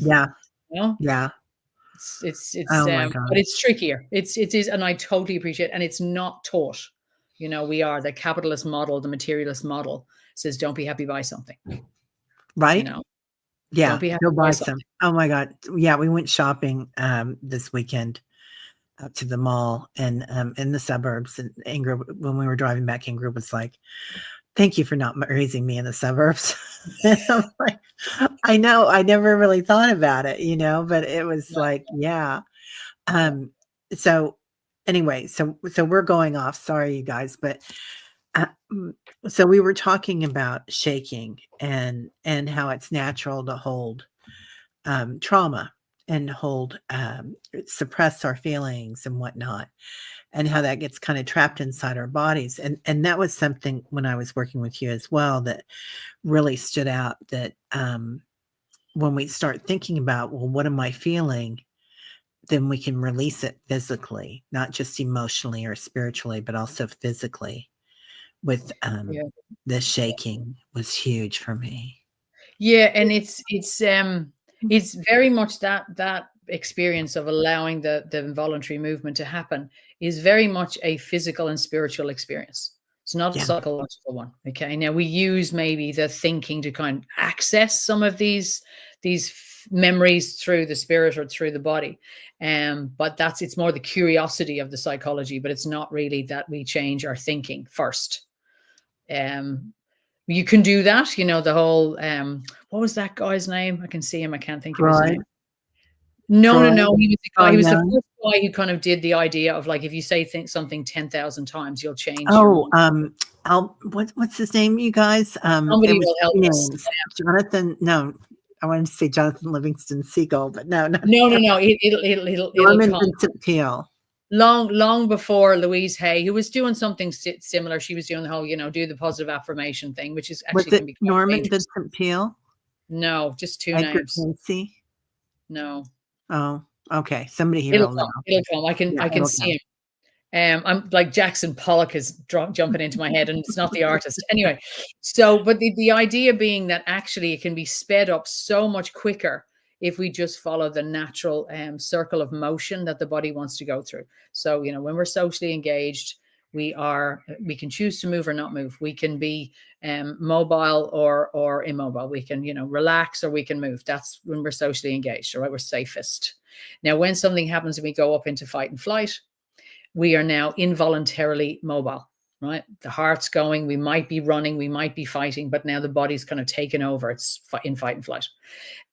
Yeah. you know, Yeah. it's Oh my but God. it's trickier. It is, and I totally appreciate, and it's not taught. We are the capitalist model, the materialist model says, don't be happy, buy something. Right? Don't Yeah. be happy, Go buy buy something. some. Oh my God. Yeah. We went shopping this weekend out to the mall and in the suburbs. And Ingrid, when we were driving back, Ingrid was like, thank you for not raising me in the suburbs. And I'm like, I know, I never really thought about it, but it was Yeah, like, yeah. So anyway, so we're going off. Sorry, you guys, but uh, mm, so we were talking about shaking and how it's natural to hold trauma and hold suppress our feelings and whatnot, and how that gets kind of trapped inside our bodies. And that was something when I was working with you as well that really stood out, that when we start thinking about, well, what am I feeling, then we can release it physically, not just emotionally or spiritually, but also physically. With yeah. the shaking was huge for me. Yeah, and it's very much that experience of allowing the involuntary movement to happen is very much a physical and spiritual experience. It's not a Yeah. psychological one. Okay. Now we use maybe the thinking to kind of access some of these memories through the spirit or through the body. But it's more the curiosity of the psychology, but it's not really that we change our thinking first. Um, you can do that, the whole what was that guy's name? I can see him, I can't think of his Freud. name. No, no, Freud. no, he was the Oh, guy, he was the no. first guy who kind of did the idea of like, if you say something 10,000 times, you'll change your Oh, mind. what's his name, you guys? It Somebody was will help 2 us. names. Jonathan, no, I wanted to say Jonathan Livingston Seagull, but no, no, No, no, no. no, it'll Norman come. Vincent Peale. Long before Louise Hay, who was doing something similar. She was doing the whole, do the positive affirmation thing, which is Was actually it can be quite Norman dangerous. Vincent Peale? No, just two Edgar names. Cayce? No. Oh, okay. Somebody here It'll will come. know. It'll come. I Yeah, can it'll see come. him. I'm like Jackson Pollock is jumping into my head, and it's not the artist. Anyway, but the idea being that actually it can be sped up so much quicker if we just follow the natural circle of motion that the body wants to go through. So, when we're socially engaged, we can choose to move or not move. We can be mobile or immobile. We can, relax or we can move. That's when we're socially engaged, all right? We're safest. Now, when something happens and we go up into fight and flight, we are now involuntarily mobile, right? The heart's going, we might be running, we might be fighting, but now the body's kind of taken over. It's in fight and flight.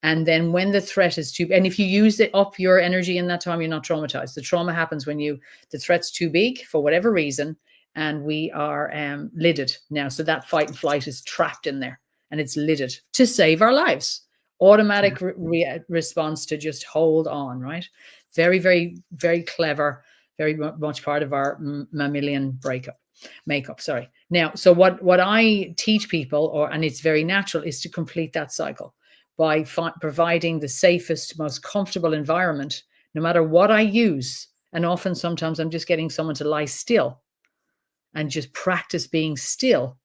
And then when the threat is and if you use it up your energy in that time, you're not traumatized. The trauma happens when the threat's too big for whatever reason, and we are lidded now. So that fight and flight is trapped in there and it's lidded to save our lives. Automatic response to just hold on, right? Very, very, very clever, very much part of our mammalian makeup. Sorry. Now, so what I teach people, and it's very natural, is to complete that cycle by providing the safest, most comfortable environment, no matter what I use. And often, sometimes I'm just getting someone to lie still and just practice being still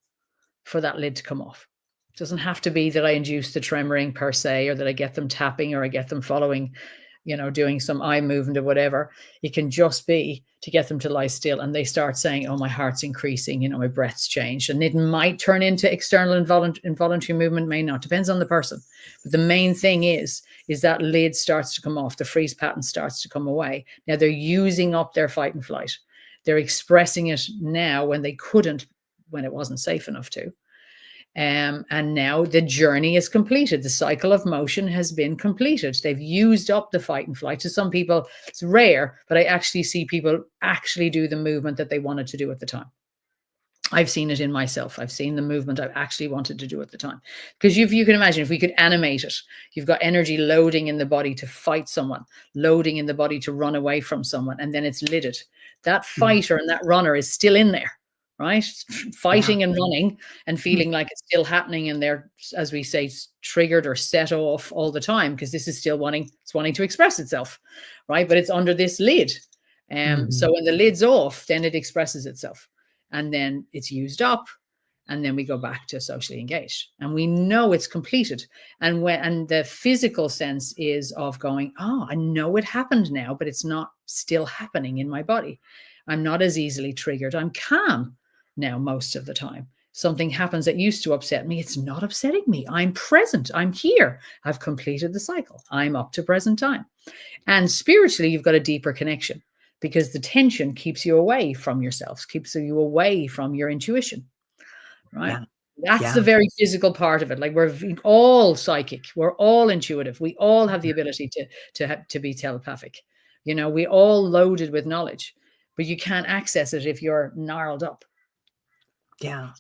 for that lid to come off. It doesn't have to be that I induce the tremoring per se, or that I get them tapping, or I get them following doing some eye movement or whatever. It can just be to get them to lie still, and they start saying, oh, my heart's increasing, my breath's changed. And it might turn into external involuntary movement, may not, depends on the person. But the main thing is that lid starts to come off, the freeze pattern starts to come away. Now they're using up their fight and flight. They're expressing it now when they couldn't, when it wasn't safe enough to. And now the journey is completed. The cycle of motion has been completed. They've used up the fight and flight. To some people, it's rare, but I actually see people actually do the movement that they wanted to do at the time. I've seen it in myself. I've seen the movement I actually wanted to do at the time. Because you can imagine, if we could animate it, you've got energy loading in the body to fight someone, loading in the body to run away from someone, and then it's lidded. That fighter and that runner is still in there, right? Fighting and running and feeling like it's still happening, and they're, as we say, triggered or set off all the time, because this is still wanting to express itself, right? But it's under this lid. So when the lid's off, then it expresses itself, and then it's used up, and then we go back to socially engaged, and we know it's completed. And the physical sense is of going, oh, I know it happened now, but it's not still happening in my body. I'm not as easily triggered. I'm calm now most of the time. Something happens that used to upset me, it's not upsetting me. I'm present. I'm here. I've completed the cycle. I'm up to present time. And spiritually, you've got a deeper connection, because the tension keeps you away from yourself, keeps you away from your intuition, right? That's the very physical part of it. Like, we're all psychic. We're all intuitive. We all have the ability to be telepathic. We all loaded with knowledge, but you can't access it if you're gnarled up. Yeah.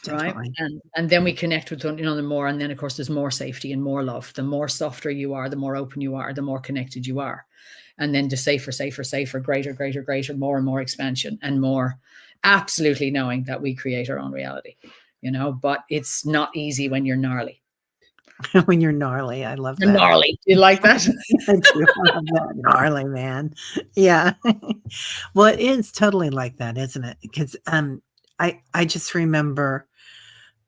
Definitely. Right. And then we connect with the more, and then of course there's more safety and more love. The more softer you are, the more open you are, the more connected you are. And then the safer, greater, more and more expansion, and more absolutely knowing that we create our own reality, but it's not easy when you're gnarly. When you're gnarly. I love that. Gnarly. You like that? I do love that. Gnarly, man. Yeah. Well, it is totally like that, isn't it? Because I just remember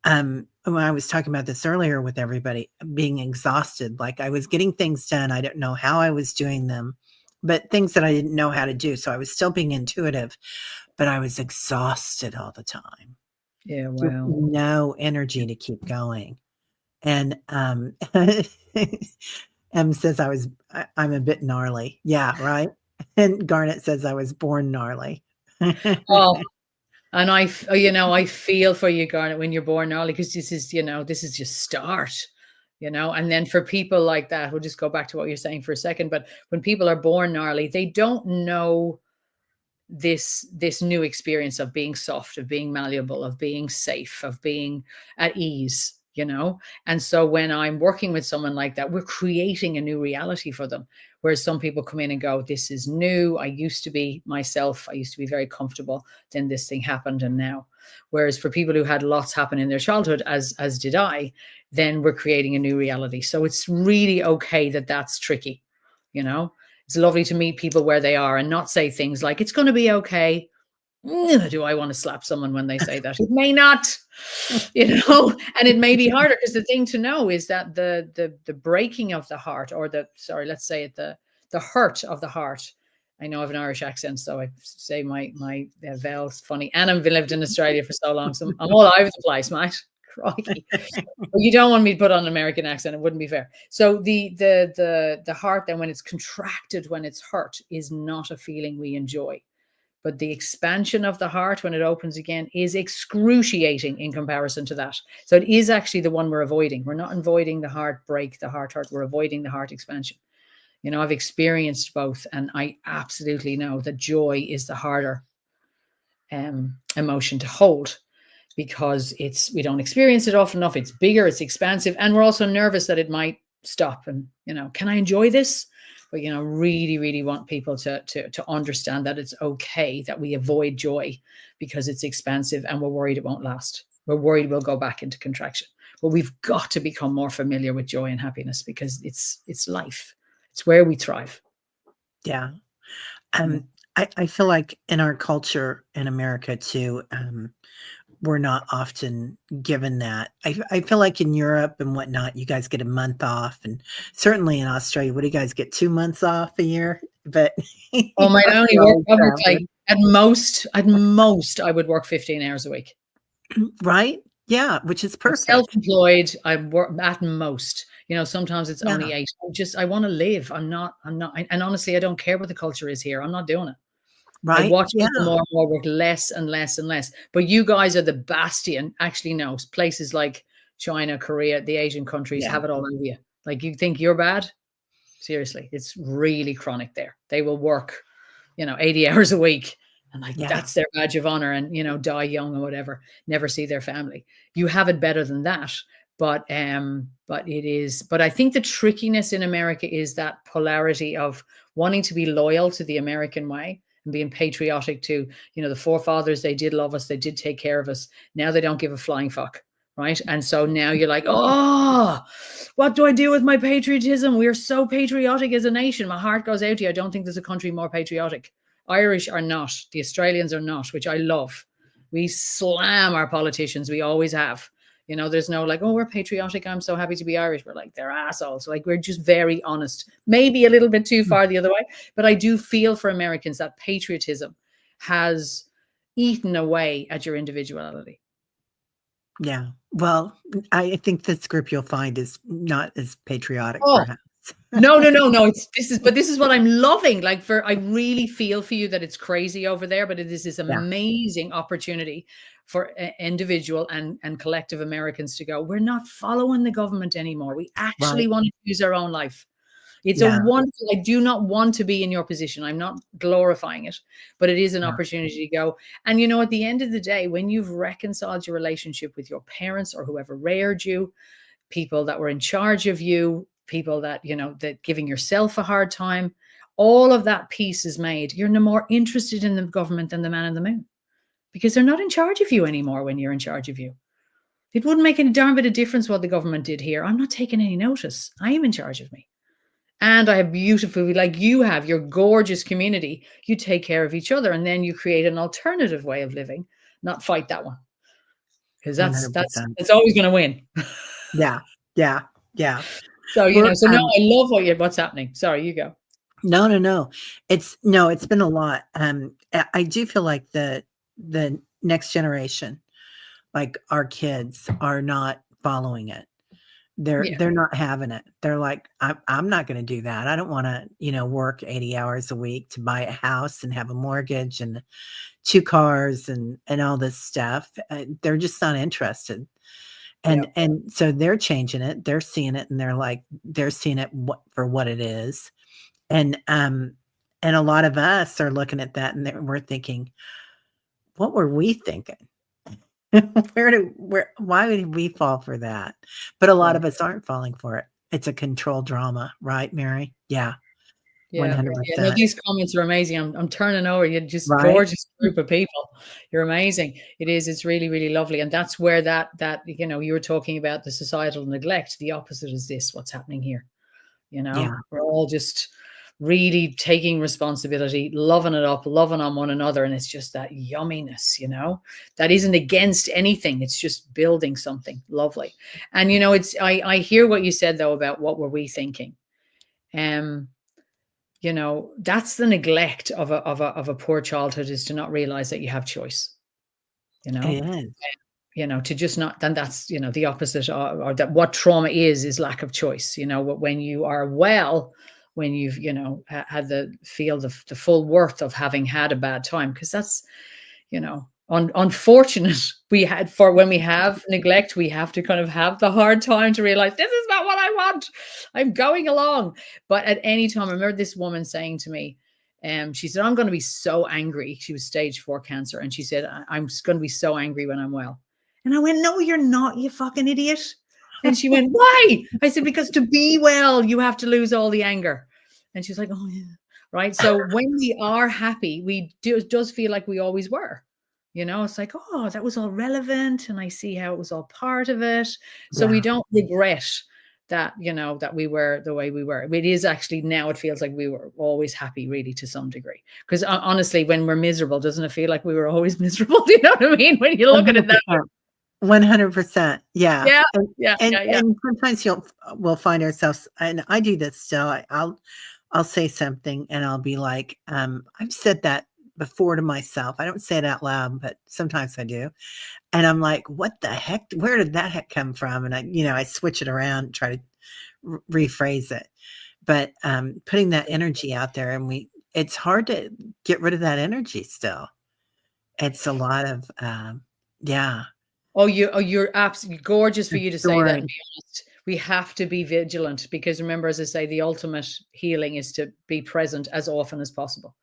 when I was talking about this earlier with everybody, being exhausted. Like, I was getting things done. I don't know how I was doing them, but things that I didn't know how to do. So I was still being intuitive, but I was exhausted all the time. Yeah, wow. No energy to keep going. And M says I'm a bit gnarly. Yeah, right. And Garnet says I was born gnarly. Oh, and I feel for you, Garnet, when you're born gnarly, because this is just start, and then for people like that, we'll just go back to what you're saying for a second. But when people are born gnarly, they don't know this new experience of being soft, of being malleable, of being safe, of being at ease, and so when I'm working with someone like that, we're creating a new reality for them. Whereas some people come in and go, this is new. I used to be myself. I used to be very comfortable. Then this thing happened, and now. Whereas for people who had lots happen in their childhood, as did I, then we're creating a new reality. So it's really okay that that's tricky. It's lovely to meet people where they are and not say things like, it's going to be okay. Do I want to slap someone when they say that? It may not, and it may be harder, because the thing to know is that the breaking of the heart, or let's say it, the hurt of the heart. I know I have an Irish accent, so I say my vowels funny. And I've lived in Australia for so long, so I'm all over the place, mate. Crikey. But you don't want me to put on an American accent. It wouldn't be fair. So the heart, then, when it's contracted, when it's hurt, is not a feeling we enjoy. But the expansion of the heart, when it opens again, is excruciating in comparison to that. So it is actually the one we're avoiding. We're not avoiding the heartbreak, the heart hurt. We're avoiding the heart expansion. I've experienced both, and I absolutely know that joy is the harder emotion to hold, because we don't experience it often enough. It's bigger, it's expansive, and we're also nervous that it might stop. And can I enjoy this? But really, really want people to understand that it's okay that we avoid joy, because it's expansive, and we're worried it won't last. We're worried we'll go back into contraction. But we've got to become more familiar with joy and happiness, because it's life. It's where we thrive. Yeah. I feel like in our culture in America too, we're not often given that. I feel like in Europe and whatnot, you guys get a month off, and certainly in Australia, what do you guys get, 2 months off a year? But Oh, you my must only be work, always I work like traveling. at most, I would work 15 hours a week. Right? Yeah, which is I'm perfect. self-employed. I work at most. Sometimes it's only Yeah, 8. I want to live. I'm not, and honestly, I don't care what the culture is here. I'm not doing it. I right? watch people Yeah, more and more work less and less and less. But you guys are the bastion. Actually, no, places like China, Korea, the Asian countries yeah, have it all over you. Like, you think you're bad? Seriously, it's really chronic there. They will work, 80 hours a week. And like yeah, that's their badge of honor, and die young or whatever, never see their family. You have it better than that. But I think the trickiness in America is that polarity of wanting to be loyal to the American way and being patriotic to, the forefathers. They did love us, they did take care of us. Now they don't give a flying fuck. Right. And so now you're like, oh, what do I do with my patriotism? We're so patriotic as a nation. My heart goes out to you. I don't think there's a country more patriotic. Irish are not. The Australians are not, which I love. We slam our politicians. We always have. There's no like, oh, we're patriotic. I'm so happy to be Irish. We're like, they're assholes. Like, we're just very honest. Maybe a little bit too mm, far the other way. But I do feel for Americans that patriotism has eaten away at your individuality. yeah. Well, I think this group you'll find is not as patriotic, Oh, perhaps. no, no, no, no. This is what I'm loving. Like, I really feel for you that it's crazy over there, but it is this Yeah, amazing opportunity for individual and collective Americans to go, we're not following the government anymore. We actually right. want to choose our own life. It's a Yeah, wonderful, I do not want to be in your position. I'm not glorifying it, but it is an yeah, opportunity to go. And at the end of the day, when you've reconciled your relationship with your parents or whoever reared you, people that were in charge of you, people that, that giving yourself a hard time, all of that peace is made. You're no more interested in the government than the man in the moon, because they're not in charge of you anymore when you're in charge of you. It wouldn't make any darn bit of difference what the government did here. I'm not taking any notice. I am in charge of me. And I have beautiful, like you have your gorgeous community. You take care of each other, and then you create an alternative way of living, not fight that one. Because that's that's 100%. that's always going to win. Yeah, yeah, yeah. So, We're, so no, I love what's happening. Sorry, you go. no, no, no. It's been a lot. I do feel like the next generation, like our kids, are not following it. Yeah. They're not having it. They're like, I'm not gonna do that. I don't wanna, work 80 hours a week to buy a house and have a mortgage and 2 cars and all this stuff. They're just not interested. Yeah. And so they're changing it. They're seeing it, and they're seeing it for what it is. And and a lot of us are looking at that, and we're thinking, "What were we thinking? Why would we fall for that?" But a lot Yeah. of us aren't falling for it. It's a control drama, right, Mary? Yeah, Yeah. Yeah. No, 100%. these comments are amazing. I'm turning over. You're just Right? gorgeous group of people. You're amazing. It is. It's really, really lovely. And that's where that you were talking about the societal neglect. The opposite is this. What's happening here? Yeah, We're all just really taking responsibility, loving it up, loving on one another. And it's just that yumminess, that isn't against anything. It's just building something lovely. And, I hear what you said, though, about what were we thinking. Um, that's the neglect of a poor childhood, is to not realize that you have choice, you know, it is. to just not, then that's, the opposite, or that what trauma is lack of choice, when you are well, when you've, had feel the full worth of having had a bad time. Because that's, unfortunate. We had, for when we have neglect, we have to kind of have the hard time to realize this is not what I want. I'm going along. But at any time, I remember this woman saying to me, she said, I'm going to be so angry. She was stage 4 cancer. And she said, I'm going to be so angry when I'm well. And I went, no, you're not, you fucking idiot. And she went, why? I said, because to be well, you have to lose all the anger. And she was like, oh, yeah. Right. So when we are happy, it does feel like we always were. It's like, oh, that was all relevant. And I see how it was all part of it. So we Yeah, don't regret that, that we were the way we were. It is actually, now it feels like we were always happy, really, to some degree. Because honestly, when we're miserable, doesn't it feel like we were always miserable? Do you know what I mean? When you look at it that way. 100%. Yeah. Yeah, And yeah, and yeah, yeah. and sometimes we'll find ourselves, and I do this still. I'll say something and I'll be like, I've said that before to myself. I don't say it out loud, but sometimes I do. And I'm like, what the heck? Where did that heck come from? And I switch it around, try to rephrase it. But putting that energy out there, and it's hard to get rid of that energy still. It's a lot of, yeah, You're absolutely gorgeous for you to say that, and story. be honest. We have to be vigilant, because remember, as I say, the ultimate healing is to be present as often as possible.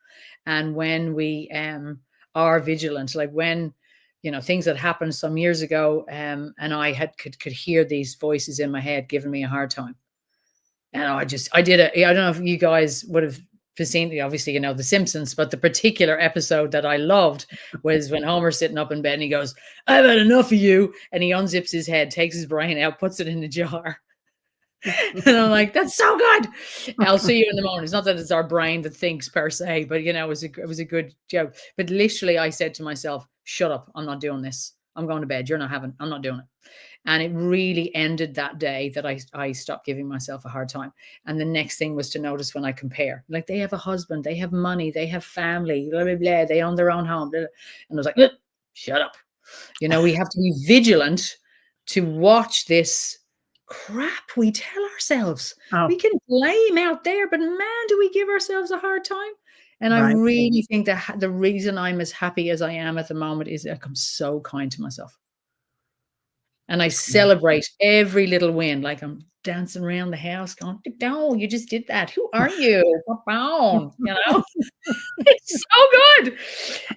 And when we are vigilant, like when, things that happened some years ago, and I could hear these voices in my head giving me a hard time. And I did it. I don't know if you guys would have seen, obviously, The Simpsons, but the particular episode that I loved was when Homer's sitting up in bed and he goes, "I've had enough of you." And he unzips his head, takes his brain out, puts it in a jar. And I'm like, that's so good. I'll see you in the morning. It's not that it's our brain that thinks per se, but it was a good joke. But literally, I said to myself, "Shut up! I'm not doing this. I'm going to bed. I'm not doing it." And it really ended that day that I stopped giving myself a hard time. And the next thing was to notice when I compare, like, they have a husband, they have money, they have family, blah, blah, blah, they own their own home. Blah, blah. And I was like, shut up. We have to be vigilant to watch this crap we tell ourselves. Oh, We can blame out there, but man, do we give ourselves a hard time? And I right. really think that the reason I'm as happy as I am at the moment is that I'm so kind to myself. And I celebrate every little win. Like, I'm dancing around the house going, "No, you just did that. Who are you? What bound?" It's so good.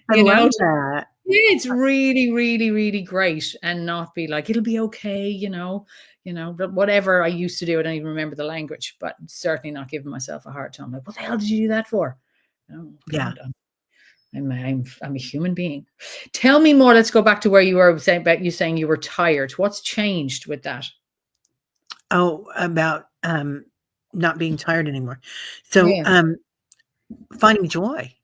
I You love know, that. yeah, it's really, really, really great, and not be like, "It'll be okay," but whatever I used to do. I don't even remember the language, but certainly not giving myself a hard time. Like, what the hell did you do that for? Oh Yeah. God, I'm a human being. Tell me more. Let's go back to where you were saying about you saying you were tired. What's changed with that? Oh, about, not being tired anymore. So, Yeah. finding joy,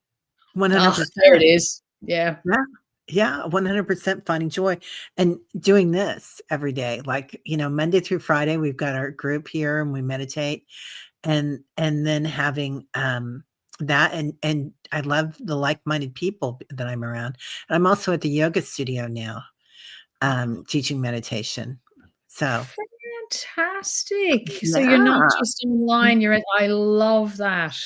Oh, there it 100%. is. Yeah. Yeah. Yeah, 100% finding joy and doing this every day. Like, Monday through Friday, we've got our group here and we meditate, and then having, that, and I love the like-minded people that I'm around. And I'm also at the yoga studio now, teaching meditation. So, Fantastic. So you're not yeah. just online, I love that.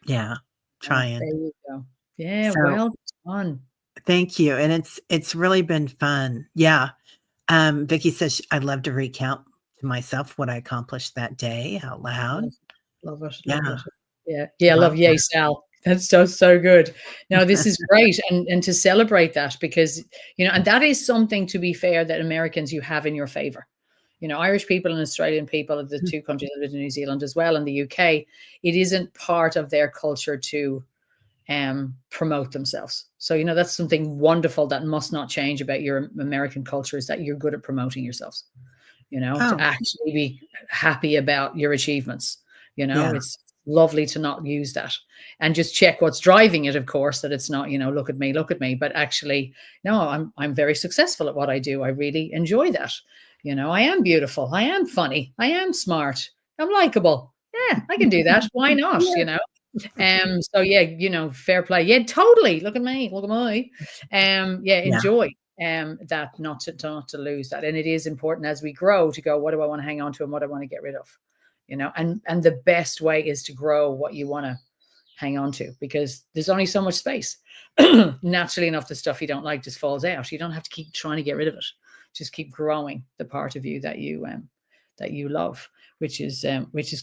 Yeah, Oh, there trying. you go. Yeah, So, well done. thank you, and it's really been fun. Yeah. Vicky says I'd love to recount to myself what I accomplished that day out loud. Love love it, love Yeah, it. Yeah, yeah, I love love Yay Sal. That's so, so good. Now, this is great, and to celebrate that, because, and that is something, to be fair, that Americans, you have in your favor. Irish people and Australian people are the that. two countries that live in New Zealand as well, and the UK, it isn't part of their culture to promote themselves. So, that's something wonderful that must not change about your American culture, is that you're good at promoting yourselves, to Oh, actually be happy about your achievements. yeah, It's lovely to not use that, and just check what's driving it, of course, that it's not, look at me, but actually, no, I'm very successful at what I do. I really enjoy that. I am beautiful. I am funny. I am smart. I'm likable. Yeah, I can do that. Why not? yeah, So yeah, fair play. Yeah, totally. Look at me. Look at me. Yeah, yeah, enjoy that, not to lose that. And it is important as we grow to go, what do I want to hang on to and what I want to get rid of? And the best way is to grow what you want to hang on to, because there's only so much space. Naturally enough, the stuff you don't like just falls out. You don't have to keep trying to get rid of it. Just keep growing the part of you that you love, which is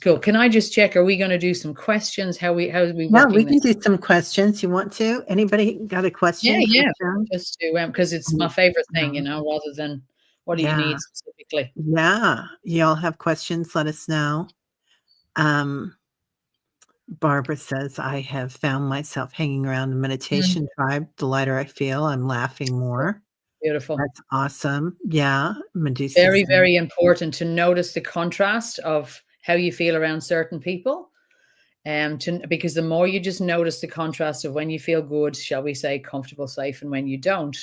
cool. Can I just check? Are we going to do some questions? How are we yeah. We working can this? do some questions. You want to? Anybody got a Yeah, question for yeah. Sharon? Just to because it's my favorite thing, No. rather than what do you Yeah, need specifically. yeah. Y'all have questions? Let us know. Um, Barbara says I have found myself hanging around the Mm. meditation tribe. The lighter I feel, I'm laughing more. Beautiful. That's awesome. Yeah, Medusa Very, said. very important to notice the contrast of how you feel around certain people. Because the more you just notice the contrast of when you feel good, shall we say, comfortable, safe, and when you don't,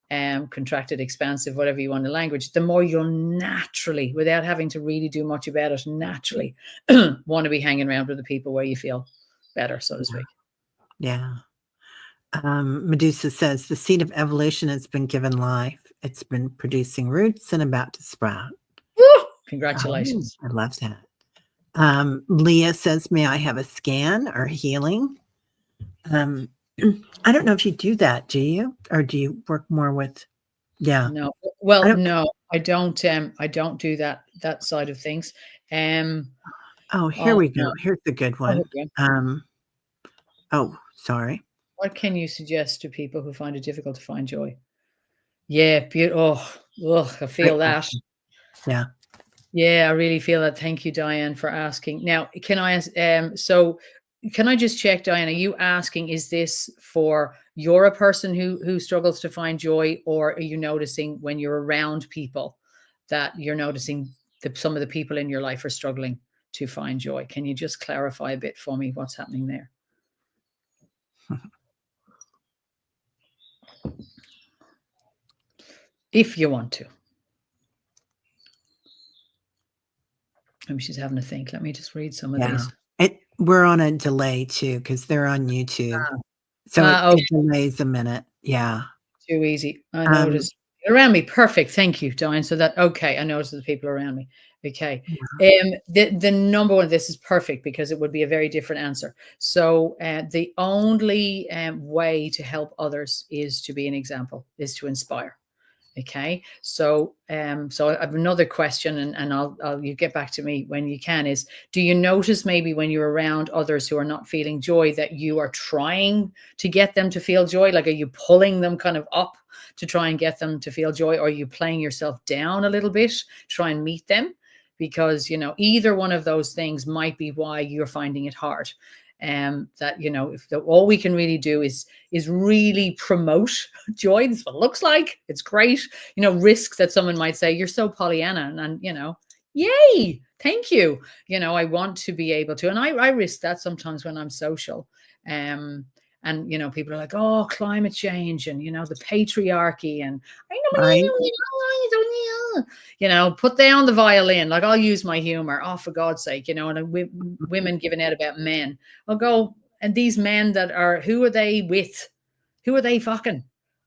contracted, expansive, whatever you want the language, the more you'll naturally, without having to really do much about it, naturally want to be hanging around with the people where you feel better, so to speak. Yeah. Medusa says the seed of evolution has been given life. It's been producing roots and about to sprout. Woo! Oh, Congratulations. I love that. Leah says, may I have a scan or healing? I don't know if you do that, do you? Or do you work more with, yeah. No. I Well, don't, no, I don't do that side of things. oh, here Oh, we go. no. Here's the good Oh, one. okay. Oh, sorry. What can you suggest to people who find it difficult to find joy? Yeah, I Great feel that. question. Yeah. Yeah, I really feel that. Thank you, Diane, for asking. Now, can I ask, so can I just check, Diane, are you asking, is this for you're a person who struggles to find joy, or are you noticing when you're around people that you're noticing that some of the people in your life are struggling to find joy? Can you just clarify a bit for me what's happening there? If you want to. Maybe she's having a think. Let me just read some of Yeah. these. We're on a delay too, because they're on YouTube. So Oh, it delays a minute. Yeah. too easy. I Um, noticed around me. Perfect. Thank you, Diane. So that okay. I noticed the people around me. Okay. yeah. The number one. This is perfect because it would be a very different answer. So the only way to help others is to be an example, is to inspire. Okay, so so I have another question, and I'll you get back to me when you can. Is do you notice maybe when you're around others who are not feeling joy that you are trying to get them to feel joy? Like, are you pulling them kind of up to try and get them to feel joy, or are you playing yourself down a little bit, try and meet them? Because either one of those things might be why you're finding it hard. That if all we can really do is really promote joy. That's what it looks like. It's great. Risk that someone might say, you're so Pollyanna, and yay, thank you. I want to be able to, and I risk that sometimes when I'm social. And people are like, oh, climate change and the patriarchy and Right. put down the violin. Like, I'll use my humor. Oh, for God's sake, and women giving out about men. I'll go, and these men who are they with? Who are they fucking?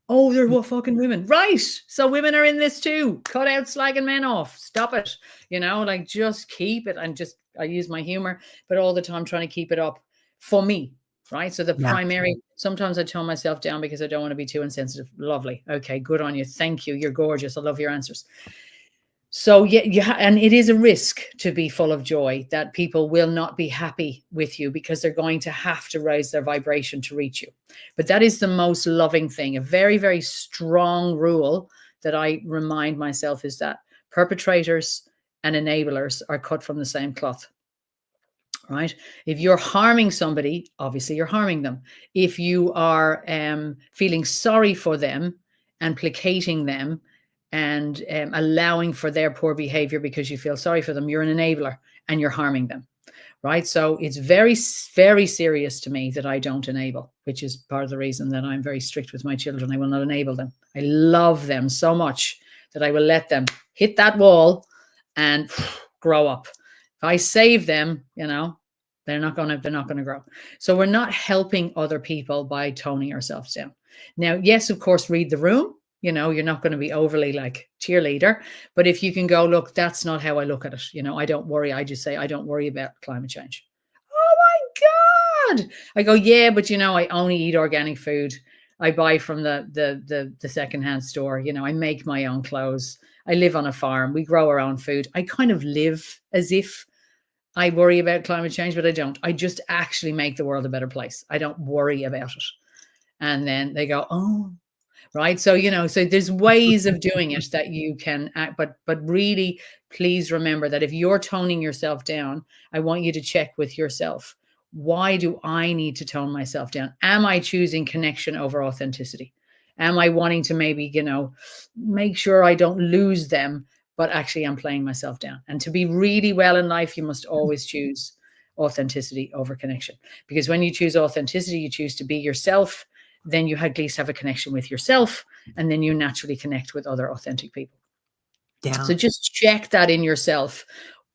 Oh, they're what fucking women. Right. So women are in this too. Cut out slagging men off. Stop it. Like, just keep it. And just, I use my humor, but all the time trying to keep it up for me. Right. So the Yeah. primary, sometimes I tone myself down because I don't want to be too insensitive. Lovely. Okay. Good on you. Thank you. You're gorgeous. I love your answers. So yeah, and it is a risk to be full of joy that people will not be happy with you because they're going to have to raise their vibration to reach you. But that is the most loving thing. A very, very strong rule that I remind myself is that perpetrators and enablers are cut from the same cloth. Right? If you're harming somebody, obviously you're harming them. If you are feeling sorry for them and placating them and allowing for their poor behavior because you feel sorry for them, you're an enabler and you're harming them. Right? So it's very, very serious to me that I don't enable, which is part of the reason that I'm very strict with my children. I will not enable them. I love them so much that I will let them hit that wall and grow up. If I save them, they're not gonna grow. So we're not helping other people by toning ourselves down. Now, yes, of course, read the room. You're not going to be overly like cheerleader, but if you can go, look, that's not how I look at it. I don't worry. I just say, I don't worry about climate change. Oh my God. I go, yeah, but I only eat organic food. I buy from the secondhand store. I make my own clothes. I live on a farm. We grow our own food. I kind of live as if I worry about climate change, but I don't. I just actually make the world a better place. I don't worry about it. And then they go, oh, right. So, so there's ways of doing it that you can act, but really, please remember that if you're toning yourself down, I want you to check with yourself. Why do I need to tone myself down? Am I choosing connection over authenticity? Am I wanting to maybe, make sure I don't lose them, but actually I'm playing myself down? And to be really well in life, you must always choose authenticity over connection. Because when you choose authenticity, you choose to be yourself, then you at least have a connection with yourself, and then you naturally connect with other authentic people. Yeah. So just check that in yourself.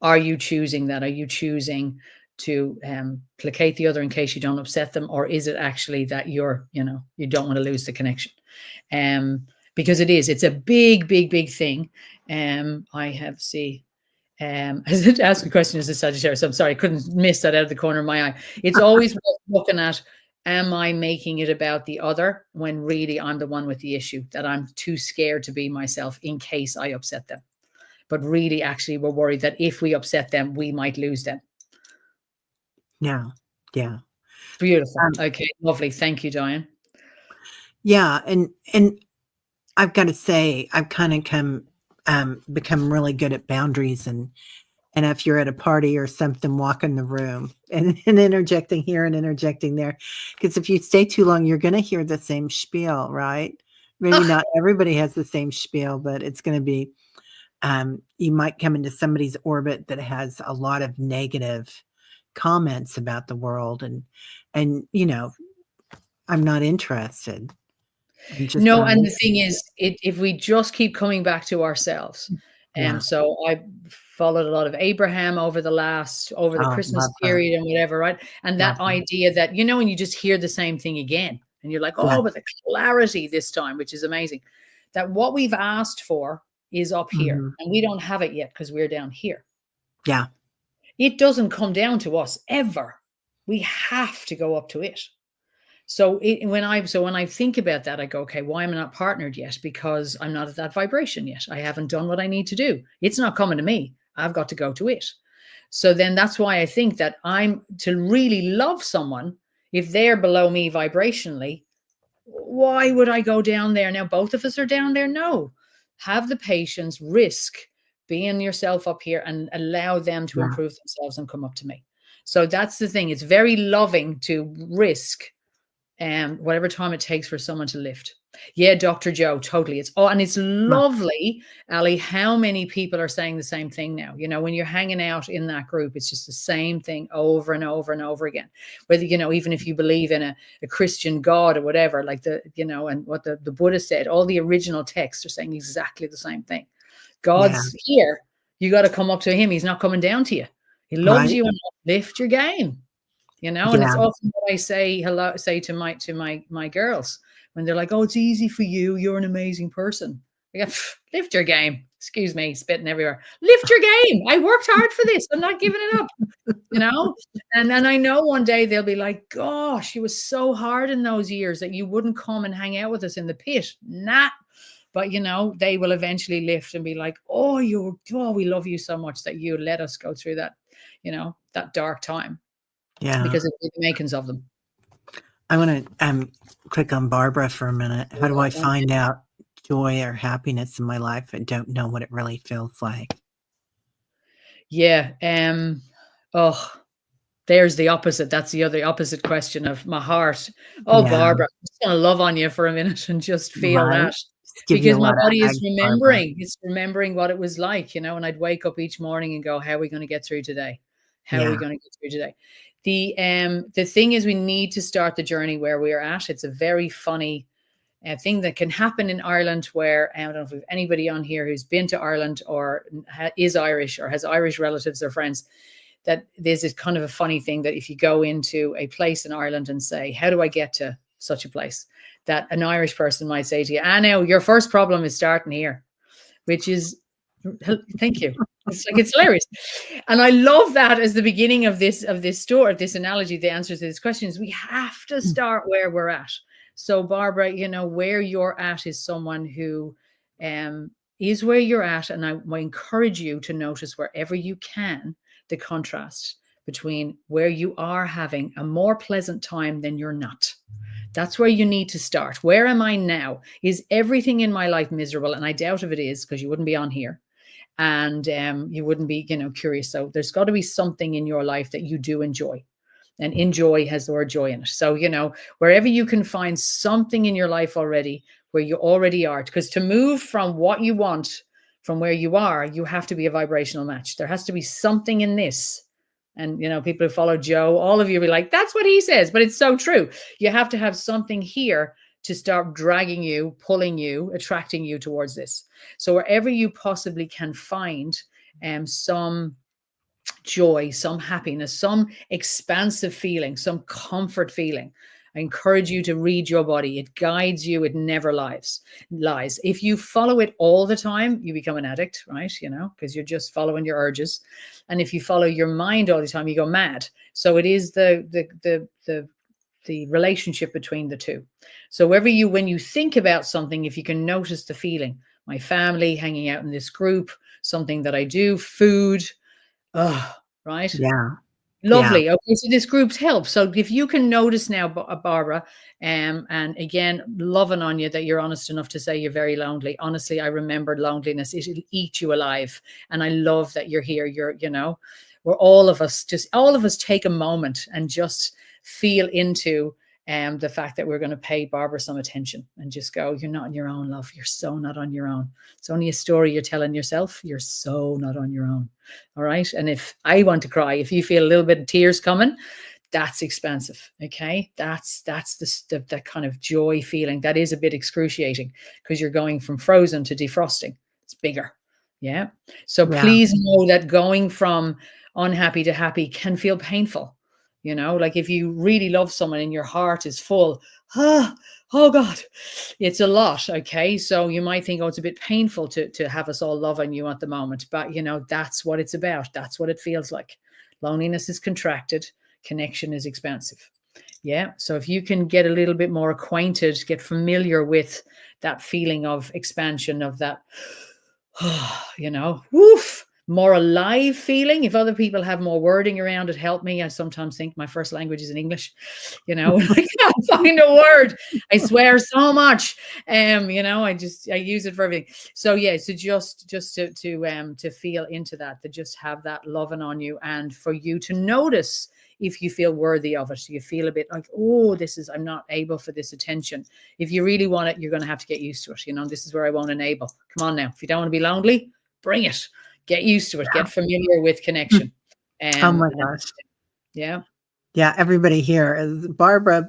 Are you choosing that? Are you choosing to placate the other in case you don't upset them? Or is it actually that you don't want to lose the connection? Because it's a big, big, big thing. To ask a question as a Sagittarius. I'm sorry, I couldn't miss that out of the corner of my eye. It's always worth looking at, am I making it about the other when really I'm the one with the issue, that I'm too scared to be myself in case I upset them. But really, actually, we're worried that if we upset them, we might lose them. Yeah. Yeah. Beautiful. Um, Okay, lovely. Thank you, Diane. yeah. And I've got to say, I've kind of become really good at boundaries, and if you're at a party or something, walk in the room and interjecting here and interjecting there. Because if you stay too long, you're going to hear the same spiel, right? Maybe Oh, not everybody has the same spiel, but it's going to be, you might come into somebody's orbit that has a lot of negative comments about the world. And, I'm not interested. I'm just no, not and the interested. thing is, if we just keep coming back to ourselves, Yeah. so I followed a lot of Abraham over the Oh, Christmas love her. period and whatever, right? And Love that her. idea that, and you just hear the same thing again, and you're like, Yeah. oh, but the clarity this time, which is amazing, that what we've asked for is up here, Mhm. and we don't have it yet because we're down here. Yeah. It doesn't come down to us ever. We have to go up to it. So when I think about that, I go, okay, why am I not partnered yet? Because I'm not at that vibration yet. I haven't done what I need to do. It's not coming to me. I've got to go to it. So then that's why I think that I'm to really love someone, if they're below me vibrationally, why would I go down there? Now, both of us are down there. No, have the patience, risk being yourself up here and allow them to Yeah. improve themselves and come up to me. So that's the thing. It's very loving to risk whatever time it takes for someone to lift. Yeah, Dr. Joe, totally. And it's Well, lovely, Ali, how many people are saying the same thing now. When you're hanging out in that group, it's just the same thing over and over and over again. Whether, even if you believe in a Christian God or whatever, like and what the Buddha said, all the original texts are saying exactly the same thing. yeah. God's here. You got to come up to him. He's not coming down to you. He loves Right? you, and lift your game. And it's Yeah. often what I say to my girls when they're like, oh, it's easy for you. You're an amazing person. I go, lift your game. Excuse me, spitting everywhere. Lift your game. I worked hard for this. I'm not giving it up, And then I know one day they'll be like, gosh, it was so hard in those years that you wouldn't come and hang out with us in the pit. Nah. But, they will eventually lift and be like, oh, we love you so much that you let us go through that, that dark time. Yeah. Because of the makings of them. I wanna, click on Barbara for a minute. How do I find out joy or happiness in my life and don't know what it really feels like? Yeah. Oh, there's the opposite. That's the other opposite question of my heart. Oh, Yeah. Barbara, I'm just gonna love on you for a minute and just feel Right? that. Just give you a Because my lot of body is hugs, Barbara. remembering. It's remembering what it was like, and I'd wake up each morning and go, how are we going to get through today? How are we Yeah. going to get through today? The thing is, we need to start the journey where we are at. It's a very funny thing that can happen in Ireland, where I don't know if we have anybody on here who's been to Ireland or is Irish or has Irish relatives or friends, that there's this kind of a funny thing that if you go into a place in Ireland and say, how do I get to such a place? That an Irish person might say to you, no, your first problem is starting here, which is, thank you. It's hilarious. And I love that as the beginning of this story, of this analogy, the answer to this question is we have to start where we're at. So Barbara, where you're at is someone who is where you're at. And I encourage you to notice wherever you can, the contrast between where you are having a more pleasant time than you're not. That's where you need to start. Where am I now? Is everything in my life miserable? And I doubt if it is, because you wouldn't be on here. And you wouldn't be, curious. So there's got to be something in your life that you do enjoy. And enjoy has the word joy in it. So, wherever you can find something in your life already where you already are. Because to move from what you want, from where you are, you have to be a vibrational match. There has to be something in this. And, people who follow Joe, all of you will be like, that's what he says. But it's so true. You have to have something here to start dragging you, pulling you, attracting you towards this. So wherever you possibly can find some joy, some happiness, some expansive feeling, some comfort feeling, I encourage you to read your body. It guides you. It never lies. If you follow it all the time, you become an addict, right? Because you're just following your urges. And if you follow your mind all the time, you go mad. So it is the relationship between the two. So when you think about something, if you can notice the feeling, my family, hanging out in this group, something that I do, food, right? Yeah. Lovely. Yeah. Okay, so this group's help. So if you can notice now, Barbara, and again, loving on you that you're honest enough to say you're very lonely. Honestly, I remembered loneliness. It'll eat you alive. And I love that you're here. We're all of us take a moment and just feel into the fact that we're going to pay Barbara some attention and just go, you're not on your own, love. You're so not on your own. It's only a story you're telling yourself. You're so not on your own. All right. And if I want to cry, if you feel a little bit of tears coming, that's expansive. Okay. That's that kind of joy feeling. That is a bit excruciating because you're going from frozen to defrosting. It's bigger. Yeah. So please know that going from unhappy to happy can feel painful. Like if you really love someone and your heart is full, oh God, it's a lot. Okay. So you might think, it's a bit painful to have us all loving you at the moment, but that's what it's about. That's what it feels like. Loneliness is contracted. Connection is expansive. Yeah. So if you can get a little bit more acquainted, get familiar with that feeling of expansion, of that, woof, more alive feeling. If other people have more wording around it, help me. I sometimes think my first language is in English, and I can't find a word. I swear so much. I use it for everything. So yeah, so just to feel into that, to just have that loving on you, and for you to notice if you feel worthy of it. You feel a bit like, I'm not able for this attention. If you really want it, you're going to have to get used to it. This is where I won't enable. Come on now. If you don't want to be lonely, bring it. Get used to it. Get familiar with connection. Oh my gosh. Yeah. Yeah. Everybody here is Barbara.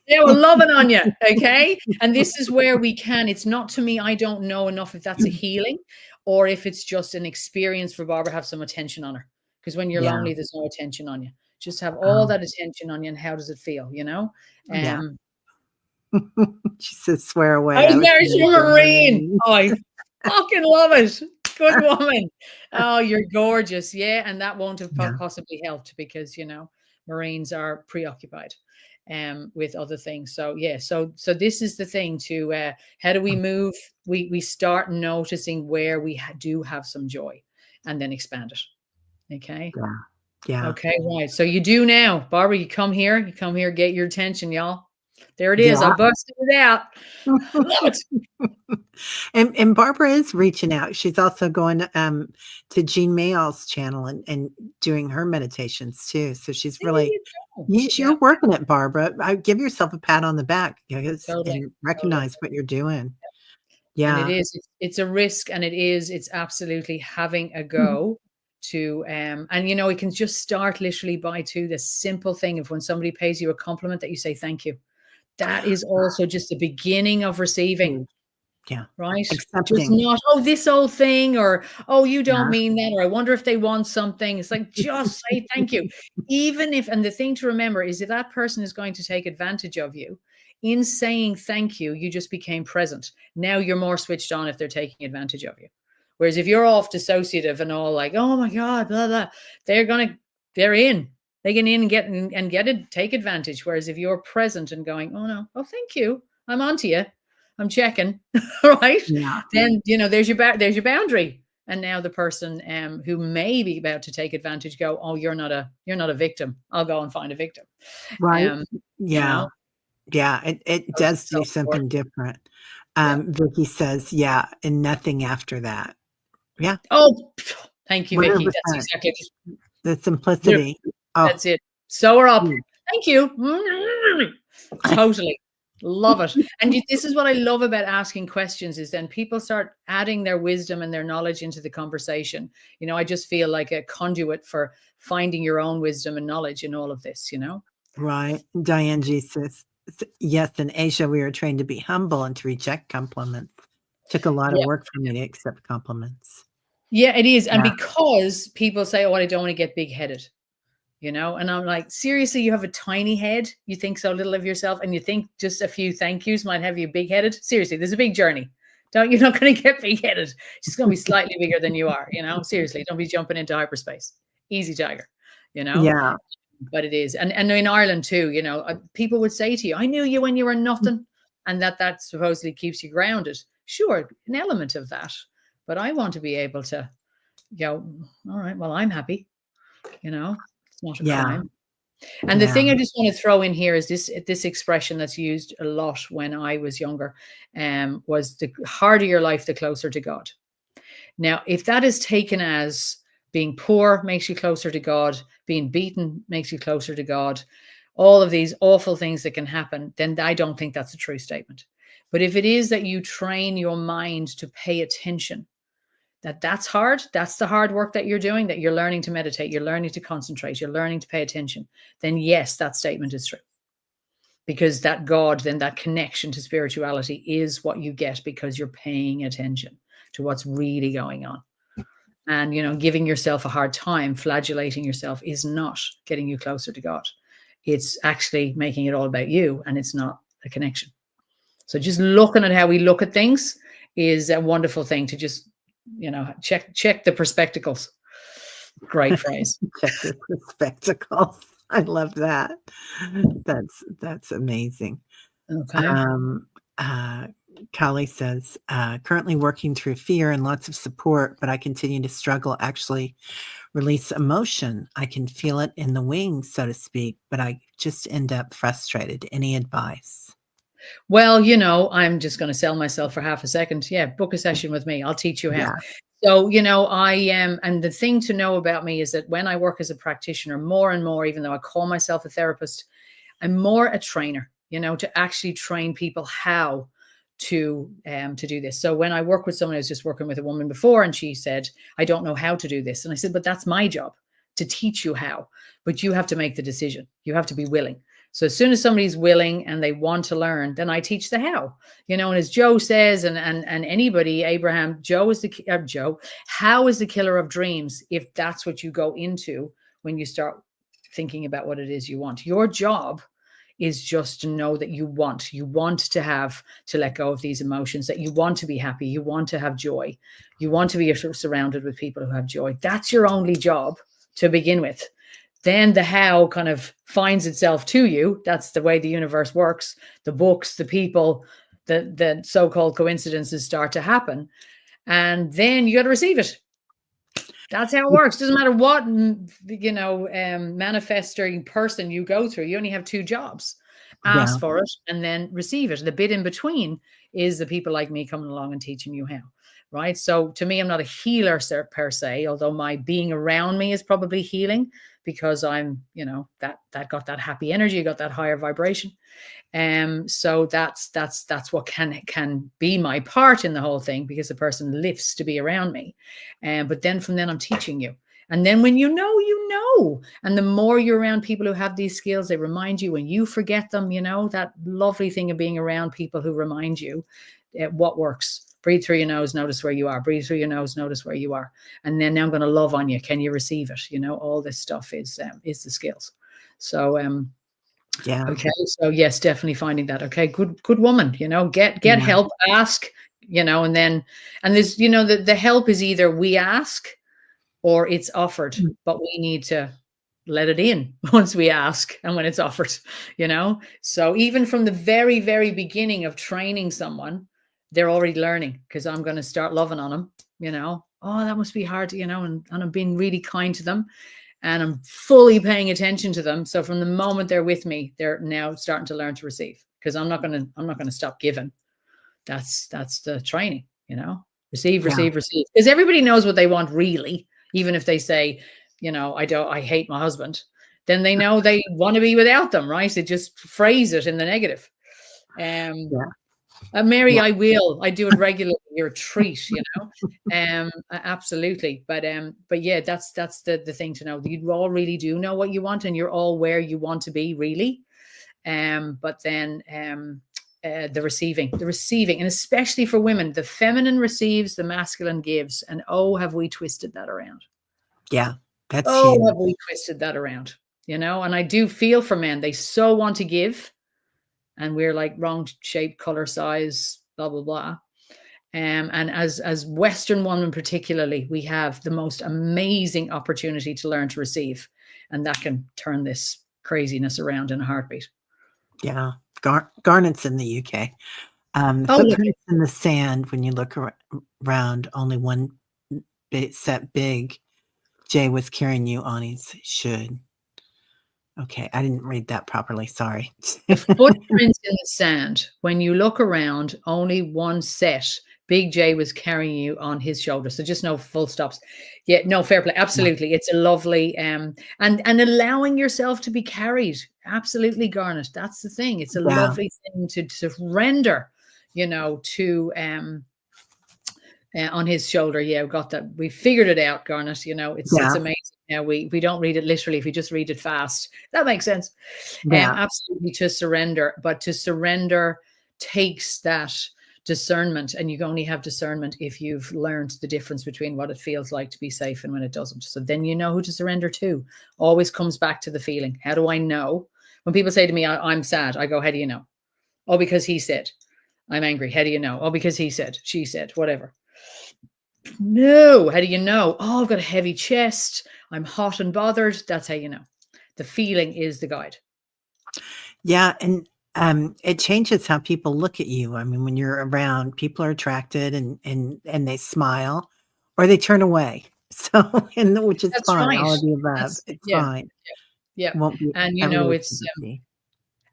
Yeah, we're loving on you. Okay. And this is where we can. It's not, to me, I don't know enough if that's a healing or if it's just an experience for Barbara, have some attention on her. Because when you're lonely, there's no attention on you. Just have all that attention on you. And how does it feel? Yeah. She says, swear away. I married a Marine. I fucking love it. Good woman. Oh, you're gorgeous. Yeah. And that won't have possibly helped because, Marines are preoccupied with other things. So, yeah. So this is the thing to, how do we move? We start noticing where we do have some joy and then expand it. Okay. Yeah. Okay. Right. So you do now, Barbara, you come here, get your attention, y'all. There it is. I busted it out. Love it. And Barbara is reaching out. She's also going to Jean Mayall's channel and doing her meditations too. So she's really, you're working it, Barbara. I give yourself a pat on the back and recognize what you're doing. Yeah. And it's a risk, and it's absolutely having a go to, and it can just start literally by the simple thing of when somebody pays you a compliment that you say, thank you. That is also just the beginning of receiving. Yeah. Right. Accepting. Just not, this old thing, or, you don't mean that, or I wonder if they want something. It's like, just say thank you. Even if, and the thing to remember is if that person is going to take advantage of you, in saying thank you, you just became present. Now you're more switched on if they're taking advantage of you. Whereas if you're off dissociative and all like, oh my God, blah, blah, they're in. They can in and get it, take advantage. Whereas if you're present and going, oh no, thank you, I'm onto you, I'm checking, right? Yeah. Then there's your boundary. And now the person who may be about to take advantage go, oh, you're not a victim. I'll go and find a victim. Right. Yeah. It does do something different. Vicky says, and nothing after that. Yeah. Oh, thank you, 100%. Vicky. That's exactly the simplicity. That's it. Sew her up. Thank you. Totally. Love it. And this is what I love about asking questions, is then people start adding their wisdom and their knowledge into the conversation. I just feel like a conduit for finding your own wisdom and knowledge in all of this, Right. Diane G says, yes, in Asia, we were trained to be humble and to reject compliments. Took a lot of Yeah. work for me to accept compliments. Yeah, it is. And Yeah. because people say, oh, I don't want to get big-headed, and I'm like, seriously, you have a tiny head? You think so little of yourself, and you think just a few thank yous might have you big-headed? Seriously, there's a big journey. You're not going to get big-headed. It's going to be slightly bigger than you are, seriously. Don't be jumping into hyperspace. Easy, tiger, Yeah. but it is. And in Ireland too, people would say to you, I knew you when you were nothing. And that supposedly keeps you grounded. Sure, an element of that. But I want to be able to all right, well, I'm happy, it's not a crime. And the thing I just want to throw in here is this expression that's used a lot when I was younger, was the harder your life, the closer to God. Now, if that is taken as being poor makes you closer to God, being beaten makes you closer to God, all of these awful things that can happen, then I don't think that's a true statement. But if it is that you train your mind to pay attention, that's hard, that's the hard work that you're doing, that you're learning to meditate, you're learning to concentrate, you're learning to pay attention, then yes, that statement is true. Because that God, then that connection to spirituality is what you get because you're paying attention to what's really going on. And, giving yourself a hard time, flagellating yourself is not getting you closer to God. It's actually making it all about you, and it's not a connection. So just looking at how we look at things is a wonderful thing to just, check the perspectives. Great phrase. Check the perspectives. I love that. That's amazing. Okay. Callie says, currently working through fear and lots of support, but I continue to struggle, actually release emotion. I can feel it in the wings, so to speak, but I just end up frustrated. Any advice? Well, I'm just going to sell myself for half a second. Yeah, book a session with me. I'll teach you how. Yeah. So, I am, and the thing to know about me is that when I work as a practitioner, more and more, even though I call myself a therapist, I'm more a trainer, to actually train people how to do this. So when I work with someone, I was just working with a woman before, and she said, I don't know how to do this. And I said, but that's my job, to teach you how, but you have to make the decision. You have to be willing. So as soon as somebody's willing and they want to learn, then I teach the how, and as Joe says, and anybody, Abraham, how is the killer of dreams? If that's what you go into when you start thinking about what it is you want. Your job is just to know that you want to let go of these emotions, that you want to be happy, you want to have joy, you want to be surrounded with people who have joy. That's your only job to begin with. Then the how kind of finds itself to you. That's the way the universe works. The books, the people, the so-called coincidences start to happen. And then you got to receive it. That's how it works. Doesn't matter what, manifesting person you go through. You only have two jobs. Ask for it and then receive it. The bit in between is the people like me coming along and teaching you how. Right. So to me, I'm not a healer per se, although my being around me is probably healing, because I'm, that got that happy energy, got that higher vibration. So that's what can be my part in the whole thing, because the person lifts to be around me. But then from then I'm teaching you. And then when you know, and the more you're around people who have these skills, they remind you when you forget them, that lovely thing of being around people who remind you what works. Breathe through your nose, notice where you are. Breathe through your nose, notice where you are. And then now I'm going to love on you. Can you receive it? All this stuff is the skills. So, okay. So yes, definitely finding that. Okay. Good woman, get help, ask, and there's, the help is either we ask or it's offered, but we need to let it in once we ask and when it's offered, So even from the very, very beginning of training someone, they're already learning, because I'm going to start loving on them, oh, that must be hard, and I'm being really kind to them, and I'm fully paying attention to them. So from the moment they're with me, they're now starting to learn to receive, because I'm not going to stop giving. That's the training, receive, because everybody knows what they want, really. Even if they say, I hate my husband, then they know they want to be without them, right? They just phrase it in the negative. Um, Yeah. Mary, Well, I will. I do it regularly. You're a treat, you know. Absolutely. But yeah, that's the thing to know. You all really do know what you want, and you're all where you want to be, really. But then the receiving, and especially for women, the feminine receives, the masculine gives, and oh, have we twisted that around? yeah, that's Oh, huge. have we twisted that around? You know, and I do feel for men; they so want to give, and we're like wrong shape, color, size, blah blah blah. And as Western women particularly, we have the most amazing opportunity to learn to receive, and that can turn this craziness around in a heartbeat. Yeah. Garnet's in the UK. The Oh, look, footprints in the sand, when you look around, only one set big. Jay was carrying you on his should. Okay, I didn't read that properly, sorry. the footprints in the sand. When you look around, only one set. Big J was carrying you on his shoulder. So just no full stops. Yeah, no, fair play. Yeah, Absolutely. It's a lovely and allowing yourself to be carried. Absolutely, Garnet. That's the thing. It's a yeah, lovely thing to surrender, you know, to on his shoulder. Yeah, we got that. We figured it out, Garnet. You know, it's yeah, amazing. Now we don't read it literally. If we just read it fast, that makes sense. yeah, Absolutely to surrender, but to surrender takes that discernment, and you only have discernment if you've learned the difference between what it feels like to be safe and when it doesn't. So then you know who to surrender to. Always comes back to the feeling. How do I know? When people say to me, I'm sad, I go, how do you know? Oh, because he said. I'm angry. How do you know? Oh, because he said, she said, whatever. No. How do you know? Oh, I've got a heavy chest. I'm hot and bothered. That's how you know. The feeling is the guide. yeah, and, it changes how people look at you. I mean, when you're around, people are attracted and they smile or they turn away. So and which is That's fine, right. all of the above, That's it's yeah, fine. yeah. Won't be And you know, everybody's it's gonna be.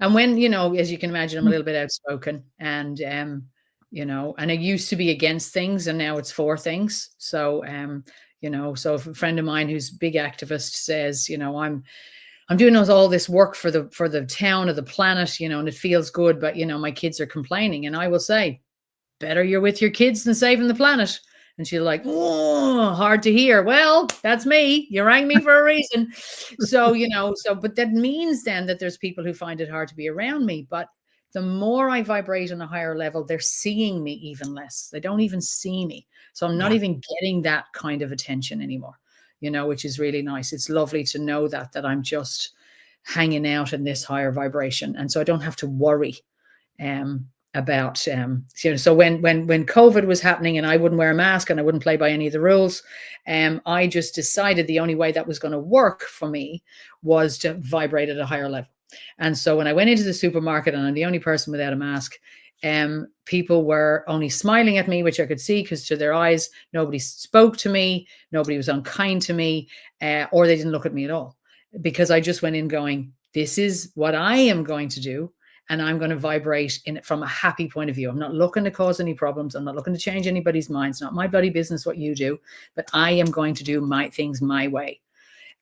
and when you know, as you can imagine, I'm a little bit outspoken, and you know, and I used to be against things, and now it's for things. So you know, so if a friend of mine who's a big activist says, you know, I'm doing all this work for the town or the planet, you know, and it feels good, but you know, my kids are complaining, and I will say, better you're with your kids than saving the planet. And she's like, oh, hard to hear. Well, that's me. You rang me for a reason. So, you know, but that means then that there's people who find it hard to be around me. But the more I vibrate on a higher level, they're seeing me even less. They don't even see me. So I'm not Yeah, even getting that kind of attention anymore, you know, which is really nice. It's lovely to know that I'm just hanging out in this higher vibration. And so I don't have to worry about you know, so when COVID was happening and I wouldn't wear a mask and I wouldn't play by any of the rules, I just decided the only way that was going to work for me was to vibrate at a higher level. And so when I went into the supermarket and I'm the only person without a mask, people were only smiling at me, which I could see because to their eyes nobody spoke to me, nobody was unkind to me, or they didn't look at me at all, because I just went in going, this is what I am going to do, and I'm going to vibrate in it from a happy point of view. I'm not looking to cause any problems. I'm not looking to change anybody's minds. It's not my bloody business what you do, but I am going to do my things my way.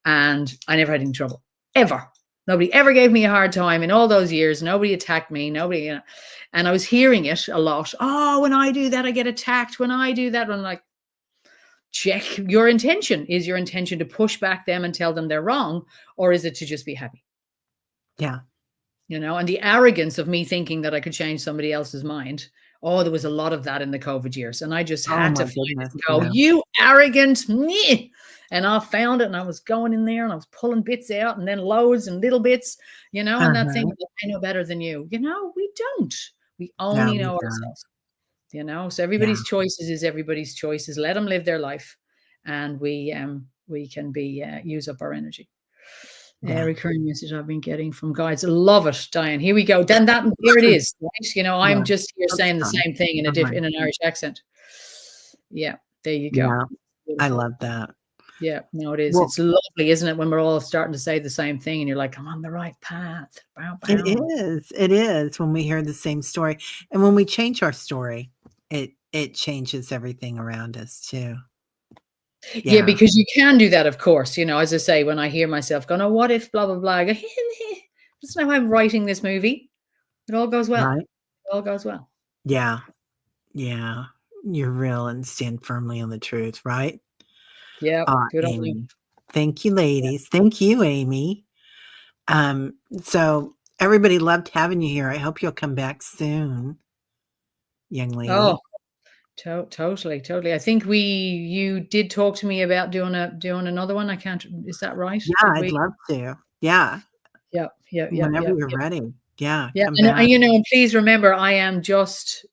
And I never had any trouble, ever. Nobody ever gave me a hard time in all those years. Nobody attacked me. Nobody, you know. And I was hearing it a lot. Oh, when I do that, I get attacked. When I do that, I'm like, check your intention. Is your intention to push back them and tell them they're wrong? Or is it to just be happy? yeah. You know, and the arrogance of me thinking that I could change somebody else's mind. Oh, there was a lot of that in the COVID years. And I just Oh had to my find it goodness, and go, yeah, you arrogant me. And I found it and I was going in there and I was pulling bits out and then loads and little bits, you know, and that thing, uh-huh. I know better than you. You know, we don't. We No, only we know don't. ourselves, you know. So Yeah, everybody's choices is everybody's choices. Let them live their life. And we can be use up our energy. yeah, Recurring message I've been getting from guides. I love it, Diane. Here we go. Then that here it is. Right? You know, I'm yeah, just here that's saying the fine, same thing in a don't worry. in an Irish accent. Yeah, there you go. Yeah, I Beautiful. love that. Yeah, no, it is. Well, It's lovely, isn't it? When we're all starting to say the same thing, and you're like, I'm on the right path. Bow, bow. it is when we hear the same story, and when we change our story, it changes everything around us too. Yeah, Yeah, because you can do that, of course. You know, as I say, when I hear myself going, oh, what if blah blah blah, I go, that's not how I'm writing this movie. It all goes well. right? all goes well. Yeah. Yeah. You're real and stand firmly on the truth, right? Yeah, good on you. Amy. Thank you, ladies. Thank you, Amy. So everybody loved having you here. I hope you'll come back soon, young Oh, lady. totally. I think you did talk to me about doing another one. I can't. Is that right? Yeah, Did I'd we? love to. Yeah. Whenever Yeah. you're ready. Yeah, Yeah, come and back. and please remember, I am just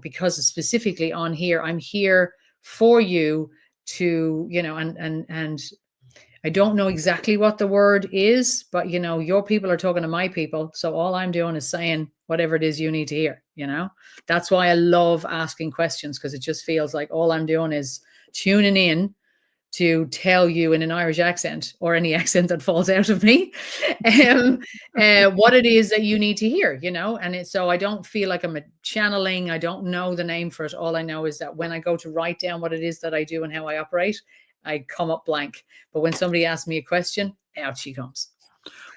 because specifically on here, I'm here for you to, and I don't know exactly what the word is, but your people are talking to my people, so all I'm doing is saying whatever it is you need to hear. That's why I love asking questions, because it just feels like all I'm doing is tuning in to tell you in an Irish accent, or any accent that falls out of me, um, what it is that you need to hear, so I don't feel like I'm a channeling. I don't know the name for it. All I know is that when I go to write down what it is that I do and how I operate, I come up blank. But when somebody asks me a question, out she comes.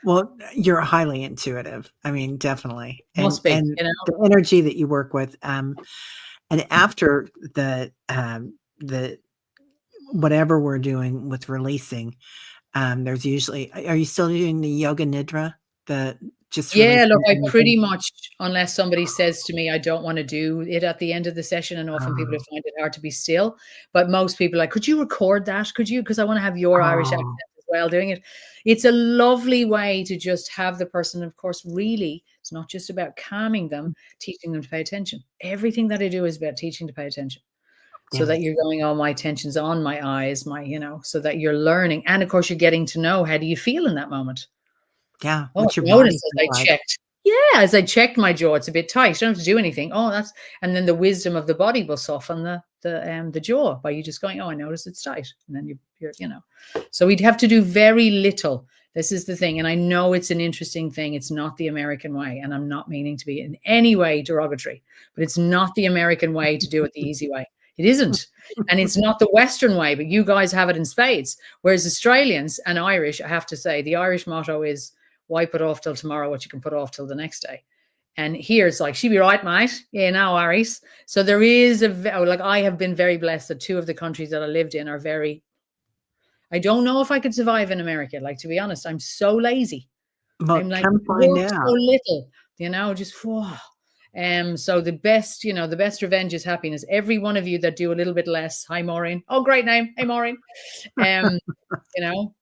Well, you're highly intuitive. I mean, definitely. And Must be, and the energy that you work with, and after the whatever we're doing with releasing, there's usually are you still doing the yoga nidra? The just Yeah, look, releasing I everything? pretty much, unless somebody says to me, I don't want to do it at the end of the session, and often people Oh, find it hard to be still. But most people are like, could you record that? Could you? Because I want to have your Irish accent oh, as well doing it. It's a lovely way to just have the person, of course, really, it's not just about calming them, teaching them to pay attention. Everything that I do is about teaching to pay attention. So that yes. you're going, oh, my attention's on my eyes, so that you're learning. And of course, you're getting to know, how do you feel in that moment? Yeah, Oh, what's I your body noticed as feel I like? checked. Yeah, as I checked my jaw, it's a bit tight. You don't have to do anything. Oh, and then the wisdom of the body will soften the jaw by you just going, oh, I notice it's tight. And then you're. So we'd have to do very little. This is the thing. And I know it's an interesting thing. It's not the American way. And I'm not meaning to be in any way derogatory, but it's not the American way to do it the easy way. It isn't. And it's not the Western way, but you guys have it in spades. Whereas Australians and Irish, I have to say, the Irish motto is, why put off till tomorrow what you can put off till the next day? And here it's like, she be right, mate. Yeah, no worries. So there is I have been very blessed that two of the countries that I lived in are very, I don't know if I could survive in America. Like, to be honest, I'm so lazy. Well, I'm like, come find work so out. little, just whoa. So the best revenge is happiness. Every one of you that do a little bit less. Hi, Maureen. Oh, great name. Hey, Maureen. You know,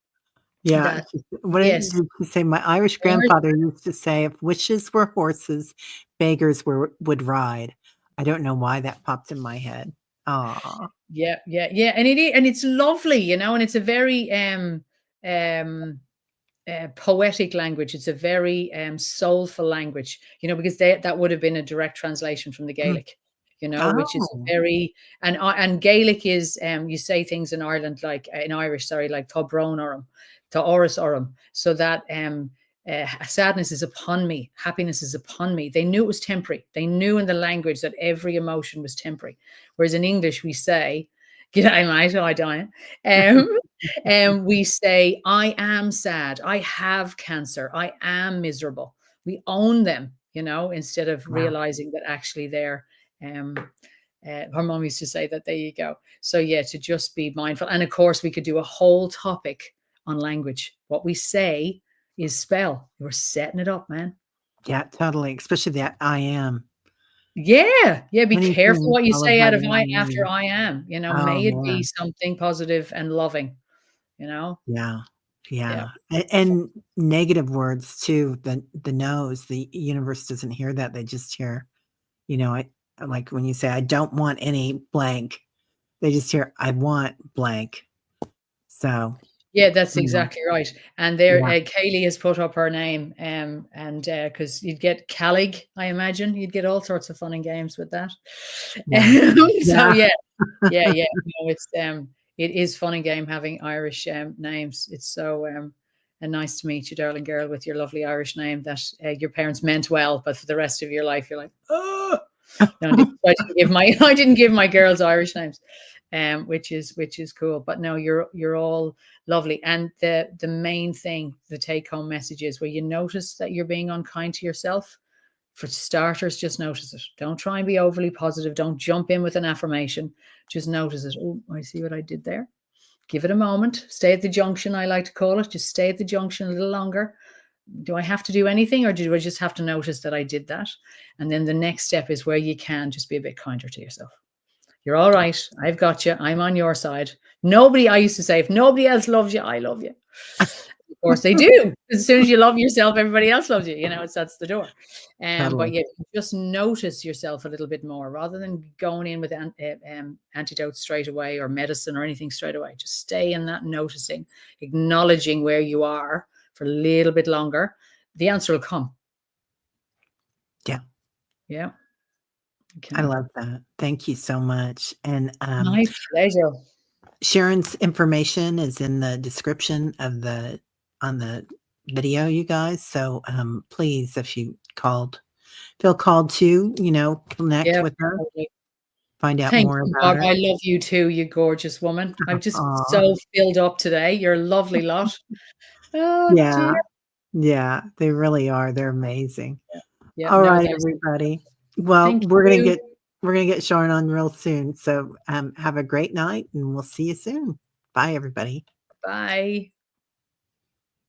Yeah, that, what did yes. you say? My Irish grandfather used to say, "If wishes were horses, beggars would ride." I don't know why that popped in my head. Aw, Yeah. And it's lovely, and it's a very um poetic language. It's a very soulful language, because that would have bbeen a direct translation from the mm, Gaelic, which is oh, very, and Gaelic is, you say things in Ireland, like in Irish, sorry, like tá brón orm, tá oris orm, so that sadness is upon me, happiness is upon me. They knew it was temporary. They knew in the language that every emotion was temporary. Whereas in English we say, "G'day, mate, I dying." And we say, I am sad, I have cancer, I am miserable. We own them, instead of wow. realizing that actually they're, um, her mom used to say that, there you go. So yeah, to just be mindful. And of course, we could do a whole topic on language. What we say is spell. We're setting it up, man. Yeah, totally, especially that "I am." Yeah. Be careful Anything what you followed say by out of the I "I after am." I am. Oh, May it be man. something positive and loving, you know? Yeah, Yeah. yeah, and negative words too, the no's, the universe doesn't hear that, they just hear, I like when you say, "I don't want any blank," they just hear, "I want blank." So, Yeah, that's you know, exactly right. And there, yeah, Kaylee has put up her name, and because you'd get Callig, I imagine you'd get all sorts of fun and games with that. yeah, So yeah, yeah. It is fun and game having Irish names. It's so and nice to meet you, darling girl, with your lovely Irish name that your parents meant well, but for the rest of your life, you're like, oh. No, I didn't give my I didn't give my girls Irish names, which is cool. But no, you're all lovely. And the main thing, the take home message is, where you notice that you're being unkind to yourself, For starters, just notice it. Don't try and be overly positive. Don't jump in with an affirmation. Just notice it. Oh, I see what I did there. Give it a moment. Stay at the junction, I like to call it. Just stay at the junction a little longer. Do I have to do anything, or do I just have to notice that I did that? And then the next step is where you can just be a bit kinder to yourself. You're all right. I've got you. I'm on your side. Nobody, I used to say, if nobody else loves you, I love you. Of course they do. As soon as you love yourself, everybody else loves you. You know, that's the door. But Totally. yeah, just notice yourself a little bit more rather than going in with antidotes straight away or medicine or anything straight away. Just stay in that noticing, acknowledging where you are for a little bit longer. The answer will come. Yeah. Yeah. I love that. Thank you so much. And My pleasure. Sharon's information is in the description of on the video, you guys. So please, if you feel called to, connect with her, Totally. find out Thank more you, about Bob. her. I love you too, you gorgeous woman. I'm just Aw. so filled up today. You're a lovely lot. Oh Yeah. dear. Yeah, they really are. They're amazing. Yeah, All no, right, that's everybody. Well, thank we're gonna you. get Sharon on real soon. So have a great night and we'll see you soon. Bye, everybody. Bye.